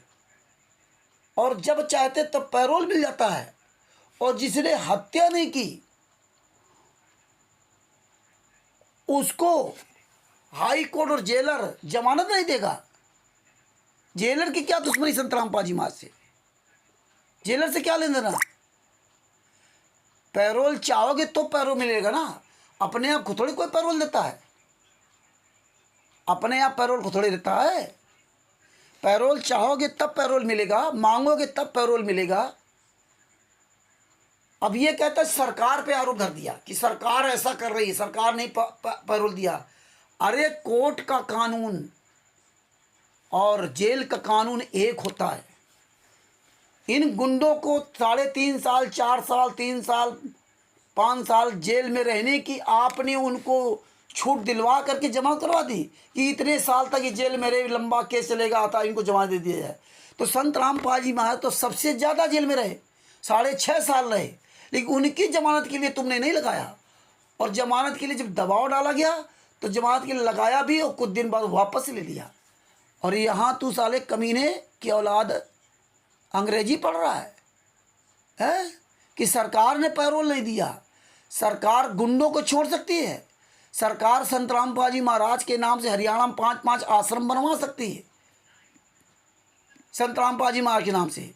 और जब चाहते तब पैरोल मिल जाता है। और जिसने हत्या नहीं की उसको हाई कोर्ट और जेलर जमानत नहीं देगा। जेलर की क्या दुश्मनी संत रामपाल जी महाराज से? जेलर से क्या लेना देना? पैरोल चाहोगे तो पैरोल मिलेगा ना। अपने आप को थोड़ी कोई पैरोल देता है, अपने आप पैरोल को थोड़ी देता है। पैरोल चाहोगे तब पैरोल मिलेगा, मांगोगे तब पैरोल मिलेगा। अब ये कहता है सरकार पे आरोप धर दिया कि सरकार ऐसा कर रही है, सरकार ने पैरोल दिया। अरे कोर्ट का कानून और जेल का कानून एक होता है। इन गुंडों को 3.5 साल, 4 साल, 3 साल, 5 साल जेल में रहने की आपने उनको छूट दिलवा करके जमा करवा दी कि इतने साल तक ये जेल में रहे, लंबा केस चलेगा, आता इनको जमा दे दिया जाए। तो संत रामपाल जी महाराज तो सबसे ज़्यादा जेल में रहे, 6.5 साल रहे, लेकिन उनकी जमानत के लिए तुमने नहीं लगाया। और जमानत के लिए जब दबाव डाला गया तो जमानत के लिए लगाया भी और कुछ दिन बाद वापस ले लिया। और यहाँ तू साले कमीने की औलाद अंग्रेजी पढ़ रहा है कि सरकार ने पैरोल नहीं दिया। सरकार गुंडों को छोड़ सकती है, सरकार संत रामपाल जी महाराज के नाम से हरियाणा में 5-5 आश्रम बनवा सकती है। संत रामपाल जी महाराज के नाम से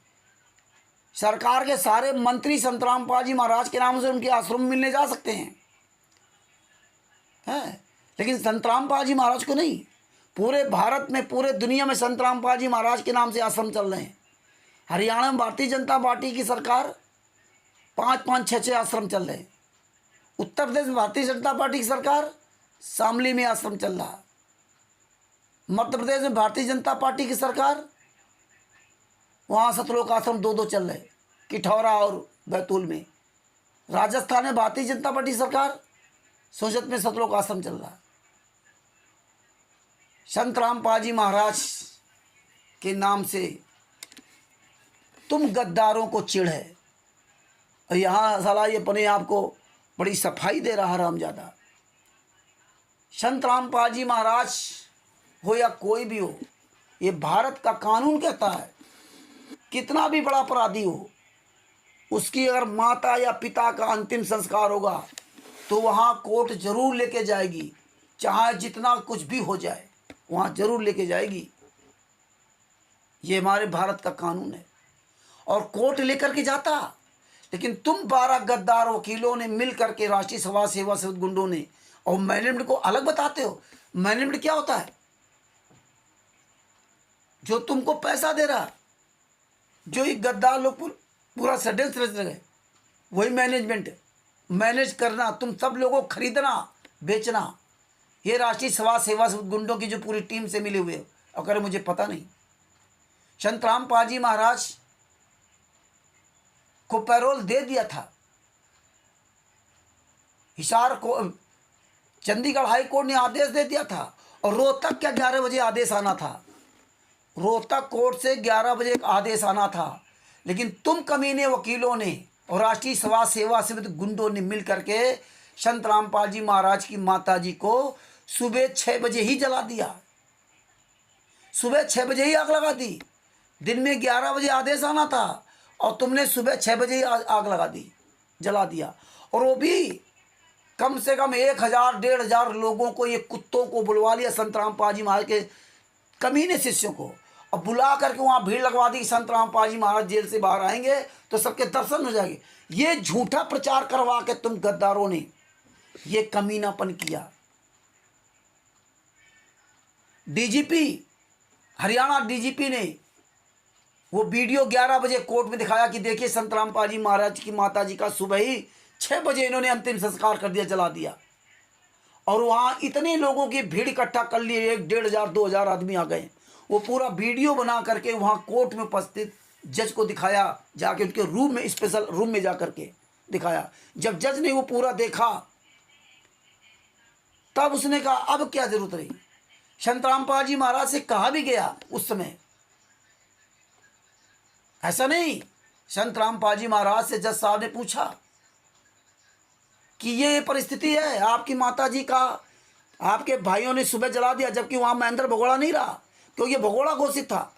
सरकार के सारे मंत्री संत रामपाल जी महाराज के नाम से उनके आश्रम मिलने जा सकते हैं, लेकिन संत रामपाल जी महाराज को नहीं। पूरे भारत में, पूरे दुनिया में संत रामपाल जी महाराज के नाम से आश्रम चल रहे हैं। हरियाणा में भारतीय जनता पार्टी की सरकार 5-5, 6-6 आश्रम चल रहे हैं। उत्तर प्रदेश में भारतीय जनता पार्टी की सरकार शामली में आश्रम चल रहा है। मध्य प्रदेश में भारतीय जनता पार्टी की सरकार वहाँ सतलोक आश्रम 2-2 चल रहे, किठौरा और बैतूल में। राजस्थान में भारतीय जनता पार्टी सरकार सोजत में सतलोक आश्रम चल रहा है। संत रामपाल जी महाराज के नाम से तुम गद्दारों को चिढ़ है, और यहाँ साला ये अपने आप को बड़ी सफाई दे रहा रामजादा। संत रामपाल जी महाराज हो या कोई भी हो, ये भारत का कानून कहता है कितना भी बड़ा अपराधी हो, उसकी अगर माता या पिता का अंतिम संस्कार होगा तो वहाँ कोर्ट जरूर लेके जाएगी, चाहे जितना कुछ भी हो जाए वहाँ जरूर लेके जाएगी। ये हमारे भारत का कानून है और कोर्ट लेकर के जाता। लेकिन तुम 12 गद्दार वकीलों ने मिल करके, राष्ट्रीय समाज सेवा से गुंडों ने, और मैनेजमेंट को अलग बताते हो। मैनेजमेंट क्या होता है? जो तुमको पैसा दे रहा, जो ये गद्दार लोग पूरा षड्यंत्र रच रहे, वही मैनेजमेंट है। मैनेज करना, तुम सब लोगों को खरीदना, बेचना, ये राष्ट्रीय समाज सेवा से गुंडों की जो पूरी टीम से मिले हुए। अगर मुझे पता नहीं, संत रामपाल जी महाराज को पैरोल दे दिया था। हिसार को चंडीगढ़ हाई कोर्ट ने आदेश दे दिया था, और रोहतक क्या 11 बजे आदेश आना था। रोहतक कोर्ट से 11 बजे आदेश आना था, लेकिन तुम कमीने वकीलों ने और राष्ट्रीय समाज सेवा से गुंडों ने मिल करके संत रामपाल जी महाराज की माता जी को सुबह 6 बजे ही जला दिया। सुबह 6 बजे ही आग लगा दी। दिन में 11 बजे आदेश आना था और तुमने सुबह 6 बजे ही आग लगा दी, जला दिया। और वो भी कम से कम 1000-1500 लोगों को, ये कुत्तों को बुलवा लिया संत रामपाल जी महाराज के कमीने शिष्यों को, और बुला करके वहाँ भीड़ लगवा दी कि संत रामपाल जी महाराज जेल से बाहर आएंगे तो सबके दर्शन हो जाएंगे। ये झूठा प्रचार करवा के तुम गद्दारों ने ये कमीनापन किया। डीजीपी, हरियाणा डीजीपी ने वो वीडियो 11 बजे कोर्ट में दिखाया कि देखिए संत रामपाल जी महाराज की माता जी का सुबह ही 6 बजे इन्होंने अंतिम संस्कार कर दिया, जला दिया। और वहाँ इतने लोगों की भीड़ इकट्ठा कर लिए, 1,500-2,000 आदमी आ गए। वो पूरा वीडियो बना करके वहाँ कोर्ट में उपस्थित जज को दिखाया, जाके उनके रूम में, स्पेशल रूम में जा करके दिखाया। जब जज ने वो पूरा देखा तब उसने कहा अब क्या जरूरत रही। संत रामपाल जी महाराज से कहा भी गया उस समय, ऐसा नहीं। संत रामपाल जी महाराज से जज साहब ने पूछा कि ये परिस्थिति है, आपकी माता जी का आपके भाइयों ने सुबह जला दिया, जबकि वहां महेंद्र भगोड़ा नहीं रहा, क्योंकि ये भगोड़ा घोषित था।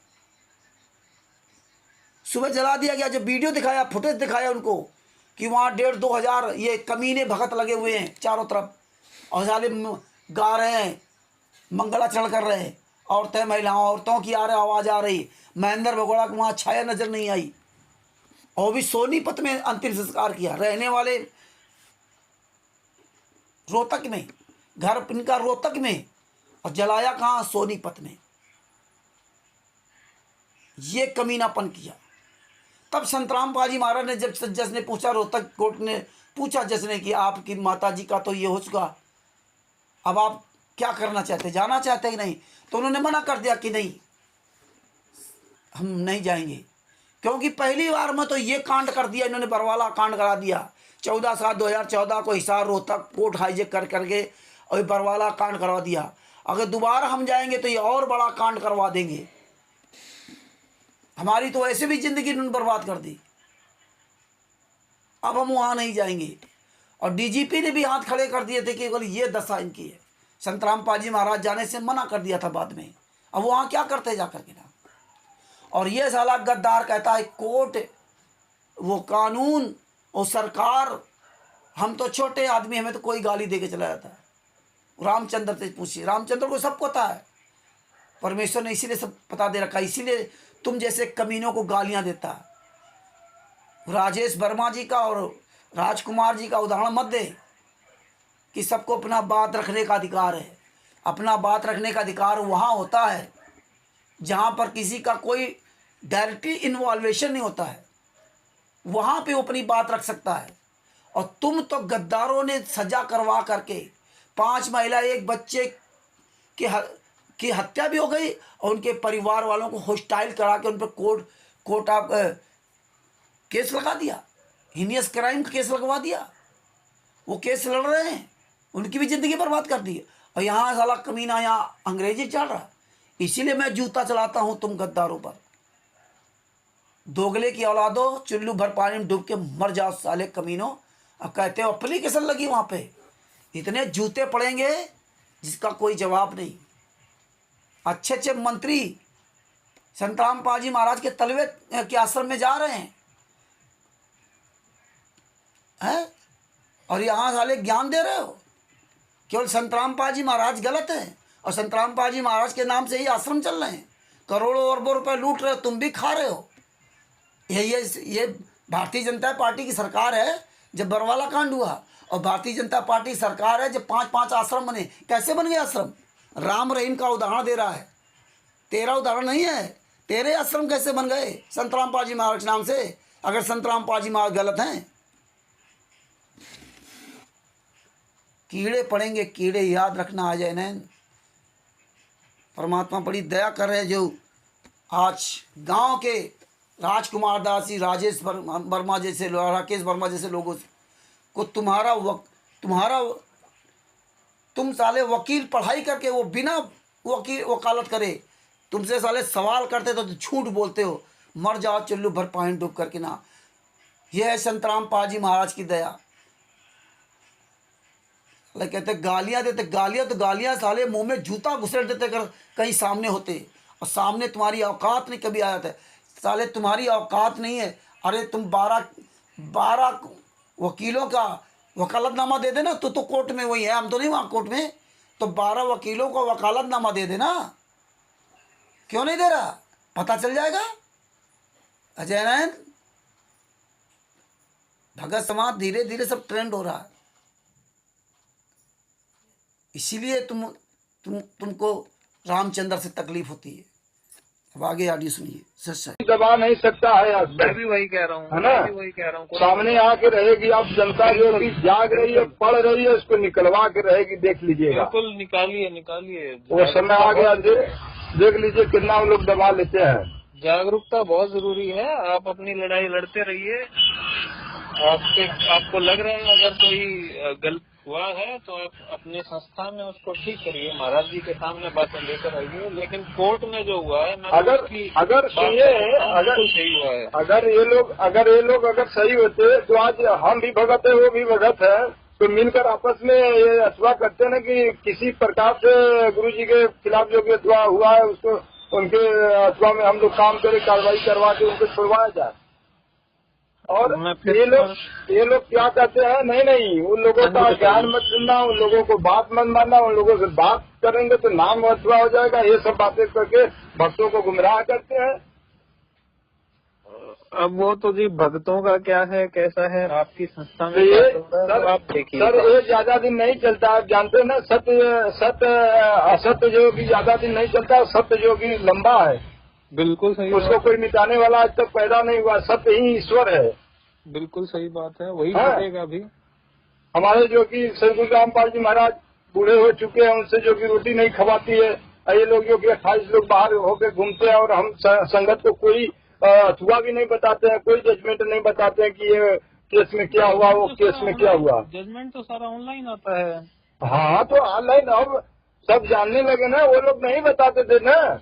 सुबह जला दिया गया। जब वीडियो दिखाया, फुटेज दिखाया उनको कि वहाँ 1,500-2 हज़ार ये कमीने भगत लगे हुए हैं चारों तरफ, और साले गा रहे हैं, मंगलाचरण कर रहे हैं, औरतें महिलाओं, औरतों की आवाज़ आ रही। महेंद्र भगोड़ा को वहाँ छाया नजर नहीं आई, और भी सोनीपत में अंतिम संस्कार किया। रहने वाले रोहतक में, घर इनका रोहतक में, और जलाया कहाँ? सोनीपत में। ये कमीनापन किया। तब संतराम पाजी महाराज ने, जब जज ने पूछा, रोहतक कोर्ट ने पूछा जज ने कि आपकी माता जी का तो ये हो चुका, अब आप क्या करना चाहते, जाना चाहते कि नहीं? तो उन्होंने मना कर दिया कि नहीं, हम नहीं जाएंगे, क्योंकि पहली बार में तो ये कांड कर दिया इन्होंने, बरवाला कांड करा दिया। 14/7/2014 को हिसार रोहतक कोर्ट हाईजेक करके और बरवाला कांड करवा दिया। अगर दोबारा हम जाएंगे तो ये और बड़ा कांड करवा देंगे। हमारी तो ऐसे भी जिंदगी इन्होंने बर्बाद कर दी, अब हम वहाँ नहीं जाएंगे। और डीजीपी ने भी हाथ खड़े कर दिए थे कि बोले ये दशा इनकी है। संतराम पाजी महाराज जाने से मना कर दिया था बाद में, अब वहाँ क्या करते जा करके ना। और ये साला गद्दार कहता है कोर्ट, वो कानून, वो सरकार, हम तो छोटे आदमी, हमें तो कोई गाली दे के चला जाता है। रामचंद्र से पूछिए, रामचंद्र को सब पता है, परमेश्वर ने इसीलिए सब पता दे रखा है, इसीलिए तुम जैसे कमीनों को गालियां देता है। राजेश वर्मा जी का और राजकुमार जी का उदाहरण मत दे कि सबको अपना बात रखने का अधिकार है। अपना बात रखने का अधिकार वहाँ होता है जहाँ पर किसी का कोई डायरेक्टली इन्वॉल्वेशन नहीं होता है, वहाँ पे वो अपनी बात रख सकता है। और तुम तो गद्दारों ने सजा करवा करके 5 महिला 1 बच्चे की हत्या भी हो गई, और उनके परिवार वालों को हॉस्टाइल करा के उन पर कोर्ट ऑफ केस लगा दिया, हीनियस क्राइम का केस लगवा दिया। वो केस लड़ रहे हैं, उनकी भी जिंदगी बर्बाद कर दी। और यहाँ साला कमीना यहाँ अंग्रेजी चल रहा। इसीलिए मैं जूता चलाता हूँ तुम गद्दारों पर। दोगले की औलादो, चुल्लू भर पानी में डूब के मर जाओ साले कमीनों। अब कहते हो एप्लीकेशन लगी वहाँ पे, इतने जूते पड़ेंगे जिसका कोई जवाब नहीं। अच्छे अच्छे मंत्री संतराम पाजी महाराज के तलवे के आश्रम में जा रहे हैं और यहाँ साले ज्ञान दे रहे हो। केवल संतराम पाजी महाराज गलत है, और संतराम पाजी महाराज के नाम से ही आश्रम चल रहे हैं, करोड़ों अरबों रुपए लूट रहे हो, तुम भी खा रहे हो। ये भारतीय जनता पार्टी की सरकार है जब बरवाला कांड हुआ, और भारतीय जनता पार्टी सरकार है जब 5-5 आश्रम बने। कैसे बन गए आश्रम? राम रहीम का उदाहरण दे रहा है, तेरा उदाहरण नहीं है। तेरे आश्रम कैसे बन गए संतराम पाजी महाराज के नाम से, अगर संतराम पाजी महाराज गलत हैं? कीड़े पड़ेंगे, कीड़े, याद रखना। आ जाए नैन, परमात्मा बड़ी दया कर रहे हैं जो आज गांव के राजकुमार दास जी, राजेश वर्मा जैसे, राकेश वर्मा जैसे लोगों को तुम साले वकील पढ़ाई करके वो बिना वकालत करे तुमसे साले सवाल करते तो झूठ बोलते हो। मर जाओ चुल्लू भर पानी डूब करके ना। यह है संतराम पाजी महाराज की दया। कहते गालियां देते, गालियां साले मुंह में जूता घुसेड़ देते कर कहीं सामने होते, और सामने तुम्हारी औकात नहीं कभी आया था। साले तुम्हारी औकात नहीं है। अरे तुम 12 वकीलों का वकालतनामा दे देना, तो कोर्ट में वही है, हम तो नहीं वहाँ कोर्ट में। तो 12 वकीलों का वकालतनामा दे देना, क्यों नहीं दे रहा? पता चल जाएगा। अजय नयन, भगत समाज धीरे धीरे सब ट्रेंड हो रहा है, इसीलिए तुमको रामचंद्र से तकलीफ होती है। अब आगे ऑडियो सुनिए। सच दबा नहीं सकता है, मैं भी वही कह रहा हूँ, है ना? सामने आके रहेगी। आप जनता जो भी जाग रही है, पढ़ रही है, उसको निकलवा के रहेगी, देख लीजिएगा। बिल्कुल निकालिए। वो समय आ गया, देख लीजिए कितना वो लोग दबा लेते हैं। जागरूकता बहुत जरूरी है। आप अपनी लड़ाई लड़ते रहिए। आपको लग रहा है अगर कोई गलत हुआ है तो आप अपने संस्था में उसको ठीक करिए, महाराज जी के सामने बातें लेकर आइए। लेकिन कोर्ट में जो हुआ है, अगर सुनिए, सही हुआ है। अगर ये लोग सही होते तो आज हम भी भगत है, वो भी भगत है, तो मिलकर आपस में ये अथवा करते ना कि किसी प्रकार से गुरु जी के खिलाफ जो भी अथवा हुआ है उसको, उनके अथवा में हम लोग काम करें, कार्रवाई करवा के उनको छुड़वाया जाए। और ये लोग क्या कहते हैं, नहीं, उन लोगों का ज्ञान मत सुनना, उन लोगों को बात मत मानना। उन लोगों से बात करेंगे तो नाम अथवा हो जाएगा। ये सब बातें करके भक्तों को गुमराह करते हैं। अब वो तो जी भक्तों का क्या है, कैसा है, आपकी संस्था में तो ये क्या चल रहा है, सर वो आप देखिए। सर ये ज्यादा दिन नहीं चलता, आप जानते हैं ना, असत्य जो कि ज्यादा दिन नहीं चलता, सत्य जो कि लंबा है, बिल्कुल सही उसको बात है, कोई मिटाने वाला आज तक पैदा नहीं हुआ। सत्य ही ईश्वर है। बिल्कुल सही बात है, वही हाँ। मिटेगा भी। हमारे जो कि सदगुरु रामपाल जी महाराज बूढ़े हो चुके हैं, उनसे जो कि रोटी नहीं खवाती है। और ये लोग जो कि 28 लोग बाहर होकर घूमते हैं, और हम संगत को कोई अथवा भी नहीं बताते हैं, कोई जजमेंट नहीं बताते हैं कि ये केस में क्या हुआ, वो केस में क्या हुआ। जजमेंट तो सारा ऑनलाइन आता है। हाँ, तो ऑनलाइन अब सब जानने लगे ना, वो लोग नहीं बताते थे ना।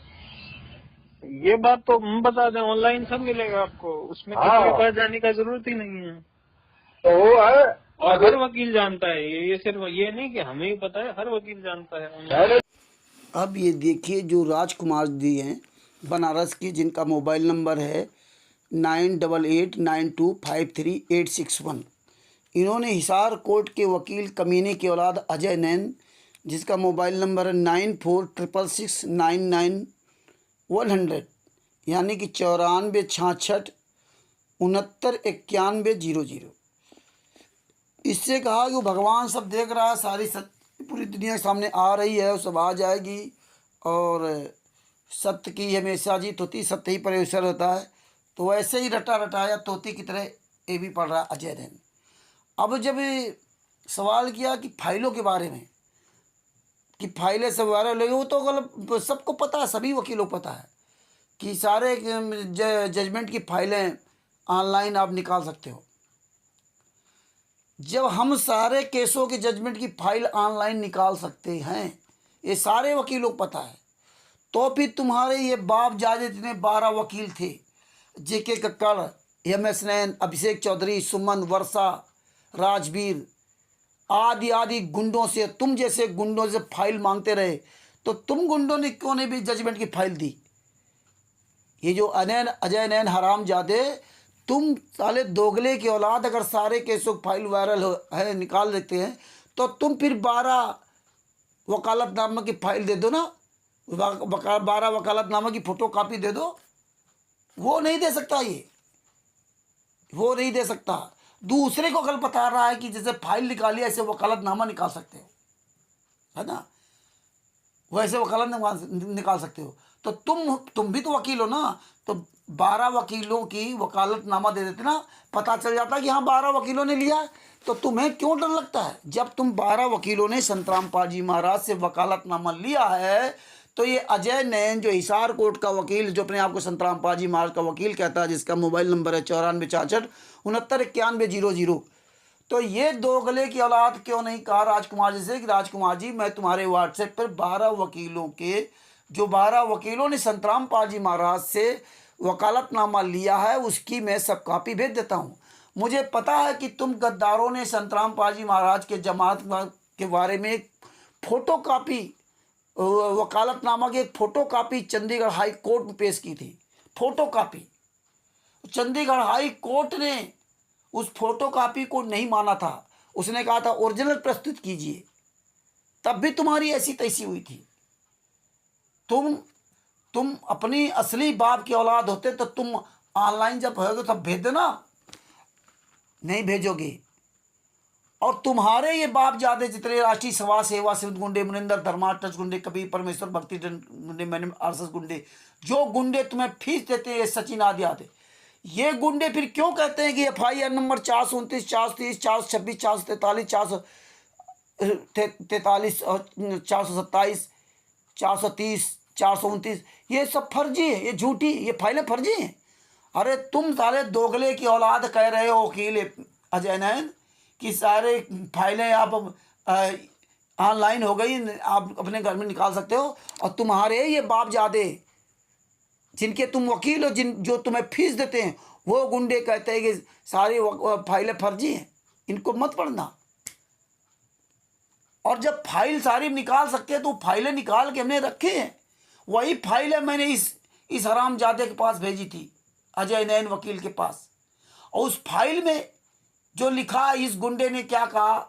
ये बात तो हम बता दें, ऑनलाइन सब मिलेगा आपको, उसमें हाँ। किसी के पास जाने का जरूरत ही नहीं है। तो वो है, और हर वकील जानता है, ये सिर्फ ये नहीं कि हमें ही पता है, हर वकील जानता है। है। अब ये देखिए, जो राजकुमार जी हैं बनारस की, जिनका मोबाइल नंबर है 9889253861, इन्होंने हिसार कोर्ट के वकील कमीने की औलाद अजय नैन, जिसका मोबाइल नंबर है 9466991100, यानी कि 9466699100। इससे कहा कि वो भगवान सब देख रहा है, सारी सत्य पूरी दुनिया के सामने आ रही है, वो सब आ जाएगी, और सत्य की हमेशा जीत होती, सत्य ही परमेश्वर होता है। तो वैसे ही रटा रटाया तोती की तरह ये भी पढ़ रहा अजय नैन। अब जब सवाल किया कि फाइलों के बारे में, कि फाइलें सब वायरल लगे, वो तो गलत, सबको पता है, सभी वकीलों को पता है कि सारे जजमेंट की फाइलें ऑनलाइन आप निकाल सकते हो। जब हम सारे केसों के जजमेंट की फाइल ऑनलाइन निकाल सकते हैं, ये सारे वकीलों को पता है, तो फिर तुम्हारे ये बाप जादे जितने 12 वकील थे, जेके कक्कड़, एमएस नैन, अभिषेक चौधरी, सुमन, वर्षा, राजवीर आदि आदि गुंडों से, तुम जैसे गुंडों से फाइल मांगते रहे, तो तुम गुंडों ने क्यों नहीं भी जजमेंट की फाइल दी? ये जो अजय नैन हराम जादे, तुम साले दोगले की औलाद, अगर सारे केसों की फाइल वायरल है निकाल देते हैं, तो तुम फिर 12 वकालतनामा की फाइल दे दो ना, 12 वकालतनामा की फोटो कापी दे दो। वो नहीं दे सकता, ये वो नहीं दे सकता। दूसरे को कल बता रहा है कि जैसे फाइल निकाली ऐसे वकालतनामा निकाल सकते हो, है ना, वैसे वकालत निकाल सकते हो। तो तुम भी तो वकील हो ना, तो 12 वकीलों की वकालतनामा दे देते ना, पता चल जाता कि हाँ 12 वकीलों ने लिया। तो तुम्हें क्यों डर लगता है? जब तुम 12 वकीलों ने संतरामपाल जी महाराज से वकालतनामा लिया है, तो ये अजय नैन जो हिसार कोर्ट का वकील, जो अपने आप को संतरामपाल जी महाराज का वकील कहता है, जिसका मोबाइल नंबर है 9466699100, तो ये दोगले की औलाद क्यों नहीं कहा राजकुमार जी से कि राजकुमार जी, मैं तुम्हारे व्हाट्सएप पर 12 वकीलों के, जो 12 वकीलों ने संतरामपाल जी महाराज से वकालतनामा लिया है, उसकी मैं सब कॉपी भेज देता हूँ। मुझे पता है कि तुम गद्दारों ने संतरामपाल जी महाराज के जमात के बारे में एक फोटो कापी, वकालतनामा की एक photo copy Chandigarh high court में पेश की थी। Photo copy Chandigarh high court ने उस फोटो कापी को नहीं माना था, उसने कहा था ओरिजिनल प्रस्तुत कीजिए, तब भी तुम्हारी ऐसी तैसी हुई थी। तुम अपनी असली बाप की औलाद होते तो तुम ऑनलाइन जब होगे तब भेज देना, नहीं भेजोगे। और तुम्हारे ये बाप जादे जितने राष्ट्रीय सभा सेवा सिद्ध गुंडे, मुनिंदर धर्मा टच गुंडे, कबीर परमेश्वर भक्ति गुंडे, मैंने आरएसएस गुंडे, जो गुंडे तुम्हें फीस देते हैं, सचिन आदि आते, ये गुंडे फिर क्यों कहते हैं कि FIR नंबर 429, 430, 426, 443, 443, 427, 430, 429, ये सब फर्जी है, ये झूठी, ये फाइलें फर्जी हैं। अरे तुम सारे दोगले की औलाद कह रहे हो वकील अजय नैन कि सारे फाइलें आप ऑनलाइन हो गई, आप अपने घर में निकाल सकते हो, और तुम्हारे ये बाप जादे जिनके तुम वकील हो, जो तुम्हें फीस देते हैं, वो गुंडे कहते हैं कि सारी फाइलें फर्जी हैं, इनको मत पढ़ना। और जब फाइल सारी निकाल सकते हैं तो फाइलें निकाल के हमने रखे हैं, वही फाइलें मैंने इस हरामजादे के पास भेजी थी, अजय नैन वकील के पास। और उस फाइल में जो लिखा, इस गुंडे ने क्या कहा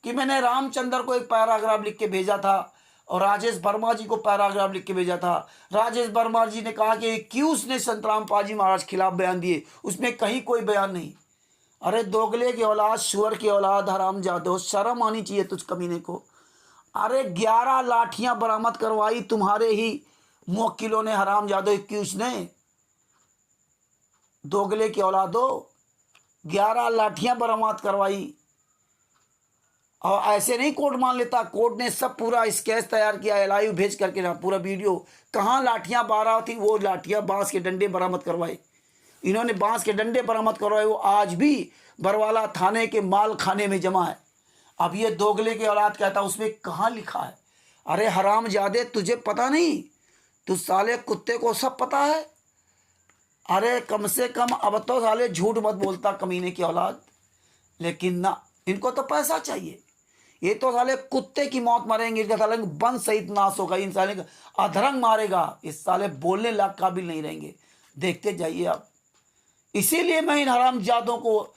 कि मैंने रामचंद्र को एक पैराग्राफ लिख के भेजा था, और राजेश वर्मा जी को पैराग्राफ लिख के भेजा था। राजेश वर्मा जी ने कहा कि क्यों उसने संत रामपाल जी महाराज खिलाफ बयान दिए, उसमें कहीं कोई बयान नहीं। अरे दोगले की औलाद, सुअर की औलाद, हरामजादो, शर्म आनी चाहिए तुझ कमीने को। अरे 11 लाठियां बरामद करवाई तुम्हारे ही मुवक्किलों ने, हरामजादो एक्यूज ने, दोगले की औलादो, 11 लाठियां बरामद करवाई। और ऐसे नहीं कोर्ट मान लेता, कोर्ट ने सब पूरा स्केच तैयार किया, लाइव भेज करके ना पूरा वीडियो, कहाँ लाठियां 12 थी, वो लाठियां बांस के डंडे बरामद करवाए। इन्होंने बांस के डंडे बरामद करवाए, वो आज भी बरवाला थाने के माल खाने में जमा है। अब ये दोगले की औलाद कहता उसमें कहाँ लिखा है? अरे हरामजादे, तुझे पता नहीं? तू साले कुत्ते को सब पता है। अरे कम से कम अब तो साले झूठ मत बोलता कमीने की औलाद। लेकिन ना, इनको तो पैसा चाहिए। ये तो साले कुत्ते की मौत मरेंगे, इनका साले बंद सहित नाश होगा, इन साले का अधरंग मारेगा। इस साले बोलने लायक काबिल नहीं रहेंगे, देखते जाइए आप। इसीलिए मैं इन हरामजादों को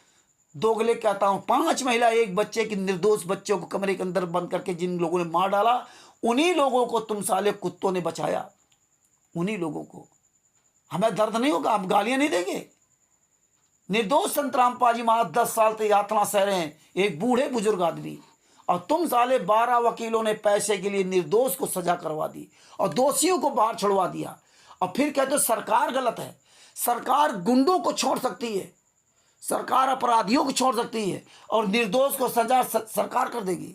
दोगले कहता हूं। 5 महिला 1 बच्चे की, निर्दोष बच्चों को कमरे के अंदर बंद करके जिन लोगों ने मार डाला, उन्हीं लोगों को तुम साले कुत्तों ने बचाया, उन्हीं लोगों को। हमें दर्द नहीं होगा? आप गालियां नहीं देंगे? निर्दोष संत रामपाल जी महाराज 10 साल से यातना सह रहे हैं, एक बूढ़े बुजुर्ग आदमी, और तुम साले 12 वकीलों ने पैसे के लिए निर्दोष को सजा करवा दी और दोषियों को बाहर छुड़वा दिया। और फिर कहते हो सरकार गलत है। सरकार गुंडों को छोड़ सकती है, सरकार अपराधियों को छोड़ सकती है, और निर्दोष को सजा सरकार कर देगी।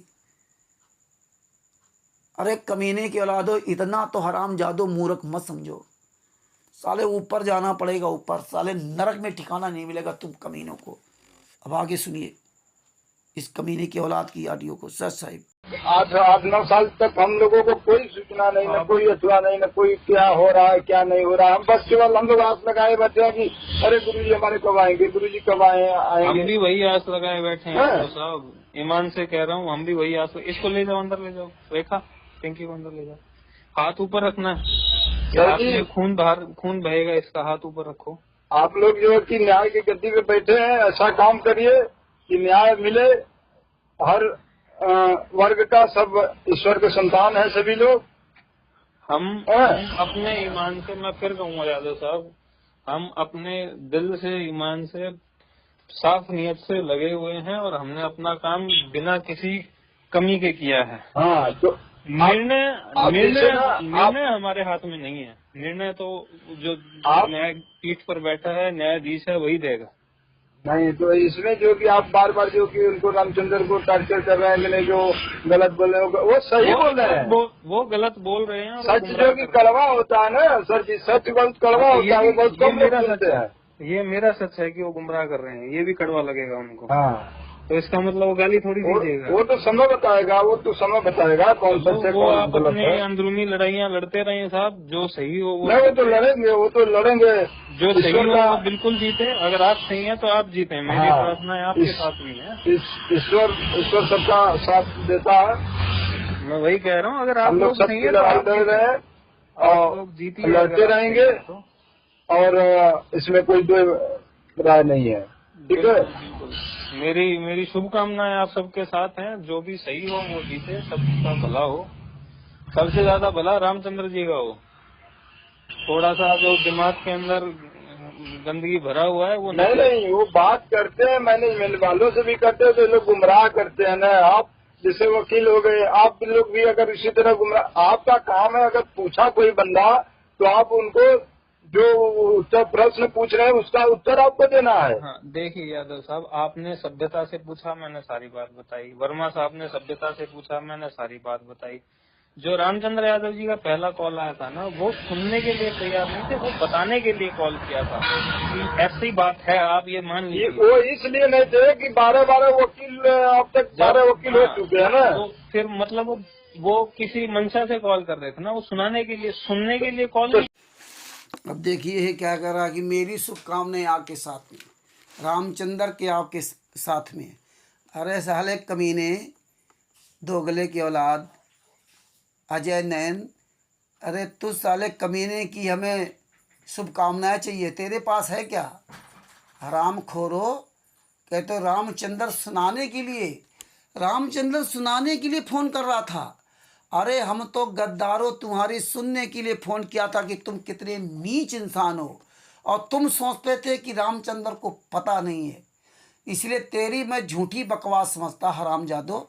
अरे कमीने की औलादो, इतना तो हरामजादो मूर्ख मत समझो। साले ऊपर जाना पड़ेगा, ऊपर। साले नरक में ठिकाना नहीं मिलेगा तुम कमीनों को। अब आगे सुनिए इस कमीने की औलाद की ऑडियो को। सर साहिब, 8-9 साल तक हम लोगों को कोई सूचना नहीं, न कोई अथवा नहीं, न कोई क्या हो रहा है क्या नहीं हो रहा है। हम बस केवल हम लोग आस लगाए बैठे हैं कि अरे गुरुजी हमारे कब आएंगे, गुरुजी कब आएंगे। हम भी वही आस लगाए बैठे हैं तो साहब, ईमान से कह रहा हूँ, हम भी वही आस। इसको ले जाओ, अंदर ले जाओ, रेखा पिंकी को अंदर ले जाओ। हाथ ऊपर रखना है, खून बहेगा, इसका हाथ ऊपर रखो। आप लोग जो है कि न्याय की गद्दी पे बैठे हैं, ऐसा काम करिए कि न्याय मिले। हर वर्ग का, सब ईश्वर के संतान है सभी लोग। हम अपने ईमान से, मैं फिर कहूँगा यादव साहब, हम अपने दिल से, ईमान से, साफ नियत से लगे हुए हैं, और हमने अपना काम बिना किसी कमी के किया है। हाँ, तो निर्णय हमारे हाथ में नहीं है। निर्णय तो जो न्याय पीठ पर बैठा है, न्यायाधीश है, वही देगा। नहीं तो इसमें जो कि आप बार बार जो कि उनको रामचंद्र को टार्चर कर रहे हैं, जो गलत बोल रहे हैं, वो सही बोल रहे हैं। वो गलत बोल रहे हैं। सच जो कि कड़वा होता है ना सर जी, सच बहुत कड़वा होता है, बहुत कम लोग सुनते हैं। ये मेरा सच है कि वो गुमराह कर रहे हैं, ये भी कड़वा लगेगा उनको। हाँ, तो इसका मतलब वो गाली थोड़ी दीजिएगा। वो तो समय बताएगा, वो तो समय बताएगा कौन सच है कौन गलत है। अंदरूनी लड़ाइयाँ लड़ते रहे साहब, जो सही हो वो। नहीं, वो तो लड़ेंगे, जो सही हो वो बिल्कुल जीते। अगर आप सही हैं तो आप जीते। मेरी प्रार्थना है आपके साथ में है। ईश्वर सबका साथ देता है। मैं वही कह रहा हूँ, अगर आप लोग सही है लड़ाई लड़ रहे हैं और लड़ते रहेंगे, और इसमें कोई दो राय नहीं है। ठीक है, मेरी शुभकामनाएं आप सबके साथ हैं। जो भी सही हो वो जीते, सबका भला हो। सबसे ज्यादा भला रामचंद्र जी का हो। थोड़ा सा जो दिमाग के अंदर गंदगी भरा हुआ है वो नहीं, वो बात करते हैं, मैनेजमेंट वालों से भी करते हैं, तो लोग गुमराह करते हैं ना। आप जैसे वकील हो गए, आप लोग भी अगर इसी तरह गुमराह, आपका काम है, अगर पूछा कोई बंदा तो आप उनको जो उत्तर प्रश्न पूछ रहे हैं उसका उत्तर आपको देना है। हाँ, देखिए यादव साहब, आपने सभ्यता से पूछा, मैंने सारी बात बताई। वर्मा साहब ने सभ्यता से पूछा, मैंने सारी बात बताई। जो रामचंद्र यादव जी का पहला कॉल आया था ना, वो सुनने के लिए तैयार नहीं थे, वो बताने के लिए कॉल किया था कि ऐसी बात है, आप ये मान लीजिए। वो इसलिए नहीं थे कि 12 वकील, अब तक 12 वकील हो चुके हैं ना। तो फिर मतलब वो किसी मंशा से कॉल कर रहे थे ना, वो सुनाने के लिए, सुनने के लिए कॉल नहीं। अब देखिए ये क्या कर रहा कि मेरी शुभकामनाएं आपके साथ में, रामचंद्र के आपके साथ में। अरे साले कमीने, दोगले की औलाद, अजय नयन, अरे तू साले कमीने की हमें शुभकामनाएं चाहिए, तेरे पास है क्या? हराम खोरो, कहते रामचंद्र सुनाने के लिए फ़ोन कर रहा था। अरे हम तो गद्दारों तुम्हारी सुनने के लिए फोन किया था कि तुम कितने नीच इंसान हो, और तुम सोचते थे कि रामचंद्र को पता नहीं है, इसलिए तेरी मैं झूठी बकवास समझता हरामजादो।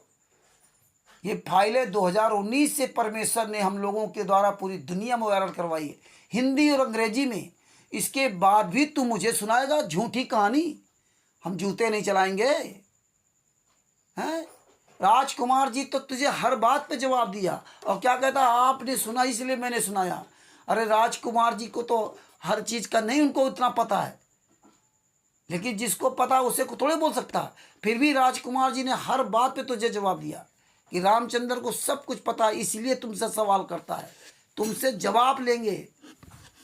ये फाइलें 2019 से परमेश्वर ने हम लोगों के द्वारा पूरी दुनिया में वायरल करवाई है, हिंदी और अंग्रेजी में। इसके बाद भी तू मुझे सुनाएगा झूठी कहानी? हम जूते नहीं चलाएंगे हैं। राजकुमार जी तो तुझे हर बात पे जवाब दिया, और क्या कहता आपने सुना इसलिए मैंने सुनाया। अरे राजकुमार जी को तो हर चीज का नहीं उनको उतना पता है, लेकिन जिसको पता उसे को थोड़े बोल सकता। फिर भी राजकुमार जी ने हर बात पे तुझे जवाब दिया कि रामचंद्र को सब कुछ पता है, इसलिए तुमसे सवाल करता है। तुमसे जवाब लेंगे,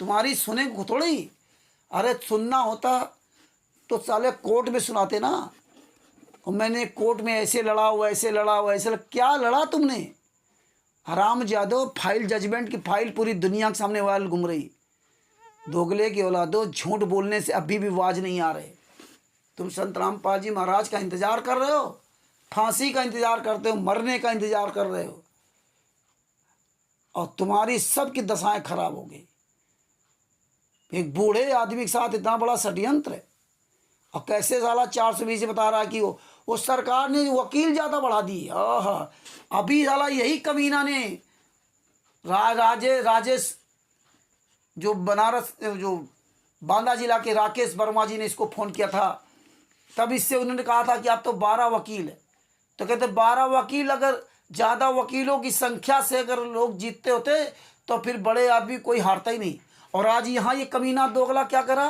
तुम्हारी सुने को थोड़ी। अरे सुनना होता तो साले कोर्ट में सुनाते ना, और मैंने कोर्ट में ऐसे लड़ा वैसे लड़ा वैसे क्या लड़ा तुमने? हरामजादो, फाइल जजमेंट की फाइल पूरी दुनिया के सामने वायरल घूम रही। दोगले की औलादो, झूठ बोलने से अभी भी आवाज नहीं आ रहे। तुम संत रामपाल जी महाराज का इंतजार कर रहे हो, फांसी का इंतजार करते हो, मरने का इंतजार कर रहे हो, और तुम्हारी सबकी दशाएं खराब हो गई। एक बूढ़े आदमी के साथ इतना बड़ा षड्यंत्र है, और कैसे साला 420 बता रहा है कि वो सरकार ने वकील ज्यादा बढ़ा दी। अभी साला यही कमीना ने राजेश जो बनारस जो बांदा जिला के राकेश वर्मा जी ने इसको फोन किया था, तब इससे उन्होंने कहा था कि आप तो 12 वकील है। तो कहते 12 वकील, अगर ज़्यादा वकीलों की संख्या से अगर लोग जीतते होते तो फिर बड़े आदमी कोई हारता ही नहीं। और आज यहाँ ये कमीना दोगला क्या करा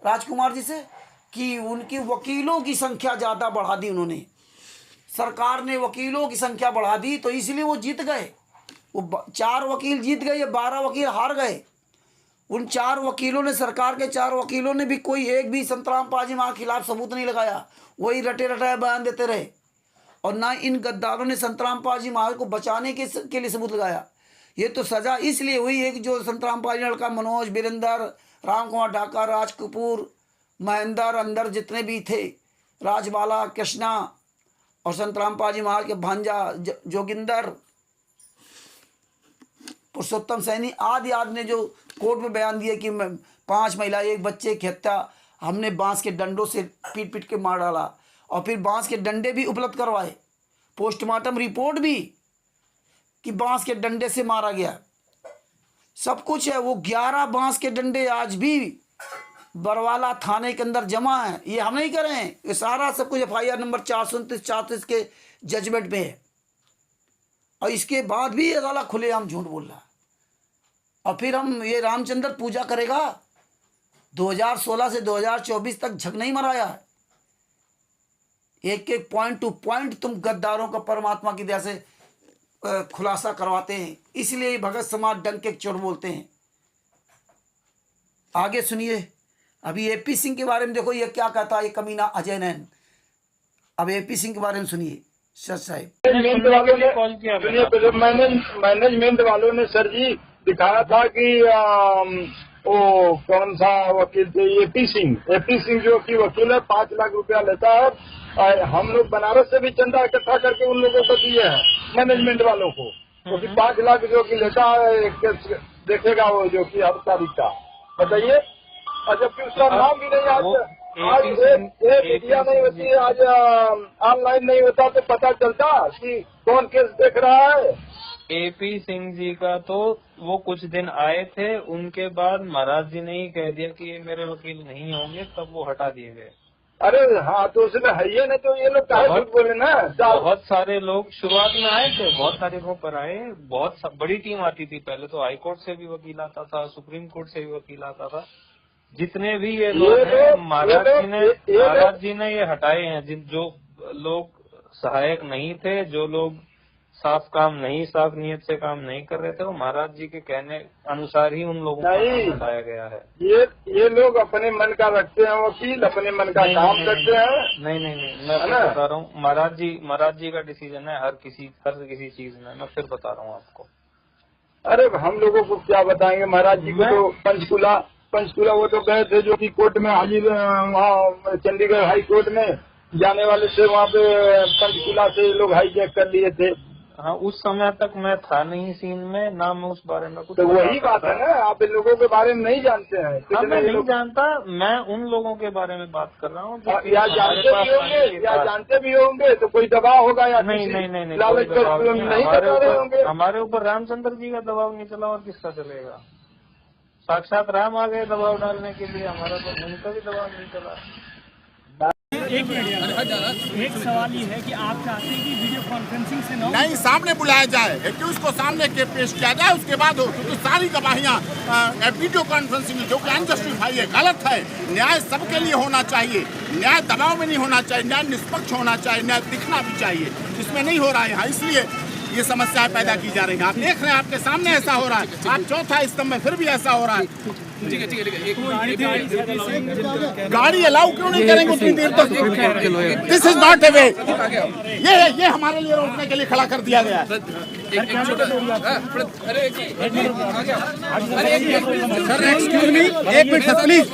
राजकुमार जी से कि उनकी वकीलों की संख्या ज़्यादा बढ़ा दी उन्होंने। सरकार ने वकीलों की संख्या बढ़ा दी तो इसलिए वो जीत गए। वो 4 वकील जीत गए, ये 12 वकील हार गए। उन 4 वकीलों ने, सरकार के 4 वकीलों ने भी कोई एक भी संत रामपाल जी महाराज के खिलाफ सबूत नहीं लगाया, वही रटे रटाए बयान देते रहे। और ना इन गद्दारों ने संत रामपाल जी महाराज को बचाने के लिए सबूत लगाया। ये तो सजा इसलिए हुई है कि जो संत रामपाल जी लड़का मनोज, वीरेंद्र, राम कुमार ढाका, राज कपूर, महेंद्र, अंदर जितने भी थे, राजबाला, कृष्णा, और संत रामपाल जी महाराज के भांजा जोगिंदर, पुरुषोत्तम सैनी आदि ने जो कोर्ट में बयान दिए कि 5 महिला 1 बच्चे की हत्या हमने बांस के डंडों से पीट पीट के मार डाला, और फिर बांस के डंडे भी उपलब्ध करवाए, पोस्टमार्टम रिपोर्ट भी कि बांस के डंडे से मारा गया, सब कुछ है। वो 11 बांस के डंडे आज भी बरवाला थाने के अंदर जमा है। ये हम नहीं कर रहे हैं, ये सारा सब कुछ FIR नंबर 429-430 के जजमेंट में है। और इसके बाद भी ये साला खुलेआम झूठ बोल रहा है। और फिर हम ये रामचंद्र पूजा करेगा। 2016 से 2024 तक झक नहीं मराया है। एक एक पॉइंट टू पॉइंट तुम गद्दारों का परमात्मा की दया से खुलासा करवाते हैं, इसलिए भगत समाज डंके के चोर बोलते हैं। आगे सुनिए, अभी AP सिंह के बारे में देखो ये क्या कहता है, ये कमीना अजय नैन। अब AP सिंह के बारे में सुनिए सर साहब। मैनेजमेंट वालों ने सर जी दिखाया था कि वो कौन सा वकील थे, AP सिंह जो कि वकील है 5 लाख रुपया लेता है। हम लोग बनारस से भी चंदा इकट्ठा करके उन लोगों को दिए हैं मैनेजमेंट वालों को, क्योंकि 5 लाख जो कि लेता है देखेगा वो जो कि हर तारीख का, बताइए। और जबकि उसका नाम भी नहीं, आज एक मीडिया नहीं होती, आज ऑनलाइन नहीं होता तो पता चलता कि कौन केस देख रहा है। AP सिंह जी का तो वो कुछ दिन आए थे, उनके बाद महाराज जी ने ही कह दिया कि ये मेरे वकील नहीं होंगे, तब वो हटा दिए गए। अरे हाँ, तो उसमें है ये नहीं तो ये लोग काहे झूठ बोले ना। बहुत सारे लोग शुरुआत में आए थे, बहुत सारे लोग पर आए, बहुत बड़ी टीम आती थी। पहले तो हाई कोर्ट से भी वकील आता था, सुप्रीम कोर्ट से भी वकील आता था। जितने भी ये लोग हैं महाराज जी ने ये हटाए हैं। जो लोग सहायक नहीं थे, जो लोग साफ नीयत से काम नहीं कर रहे थे, वो महाराज जी के कहने अनुसार ही उन लोगों को हटाया गया है। ये लोग अपने मन का रखते हैं वकील, अपने मन का काम करते हैं। नहीं, मैं बता रहा हूँ, महाराज जी का डिसीजन है हर किसी चीज में। मैं फिर बता रहा हूँ आपको। अरे हम लोगों को क्या बताएंगे, महाराज जी को तो पंचकुला वो तो गए थे, जो कि कोर्ट में हाजिर, वहाँ चंडीगढ़ हाई कोर्ट में जाने वाले थे, वहाँ पे पंचकुला से लोग हाईजैक कर लिए थे। हाँ, उस समय तक मैं था नहीं सीन में, ना मैं उस बारे में कुछ तो बता वही बात सकता। है ना, आप इन लोगों के बारे में नहीं जानते हैं। हाँ, कितने मैं नहीं लोग जानता, मैं उन लोगों के बारे में बात कर रहा हूँ जो कि या हमारे जानते पास भी होंगे आने के या बाद। जानते भी होंगे तो कोई दबाव होगा या नहीं किसी नहीं नहीं नहीं, कोई लालच पर दबाव नहीं, नहीं बता रहे होंगे। हमारे ऊपर रामचंद्र जी का दबाव नहीं चला, और किसका चलेगा? साक्षात राम आ गए दबाव डालने के लिए, हमारा तो उनका भी दबाव नहीं चला। एक मिनट, एक सवाल ये है कि आप चाहते हैं कि वीडियो कॉन्फ्रेंसिंग से नहीं, सामने बुलाया जाए, कि उसको सामने के पेश किया जाए, उसके बाद हो, क्योंकि सारी गवाहियाँ वीडियो कॉन्फ्रेंसिंग में जो कि अनजस्टिफाई है, गलत है। न्याय सबके लिए होना चाहिए, न्याय दबाव में नहीं होना चाहिए, न्याय निष्पक्ष होना चाहिए, न्याय दिखना भी चाहिए। इसमें नहीं हो रहा है यहाँ, इसलिए ये समस्याएं पैदा की जा रही हैं। आप देख रहे हैं, आपके सामने ऐसा हो रहा है, आप चौथा स्तंभ में फिर भी ऐसा हो रहा है। गाड़ी अलाउ क्यों नहीं करेंगे उतनी देर तक? दिस इज नॉट ए वे। ये हमारे लिए रोकने के लिए खड़ा कर दिया गया है। एक मिनट सर प्लीज,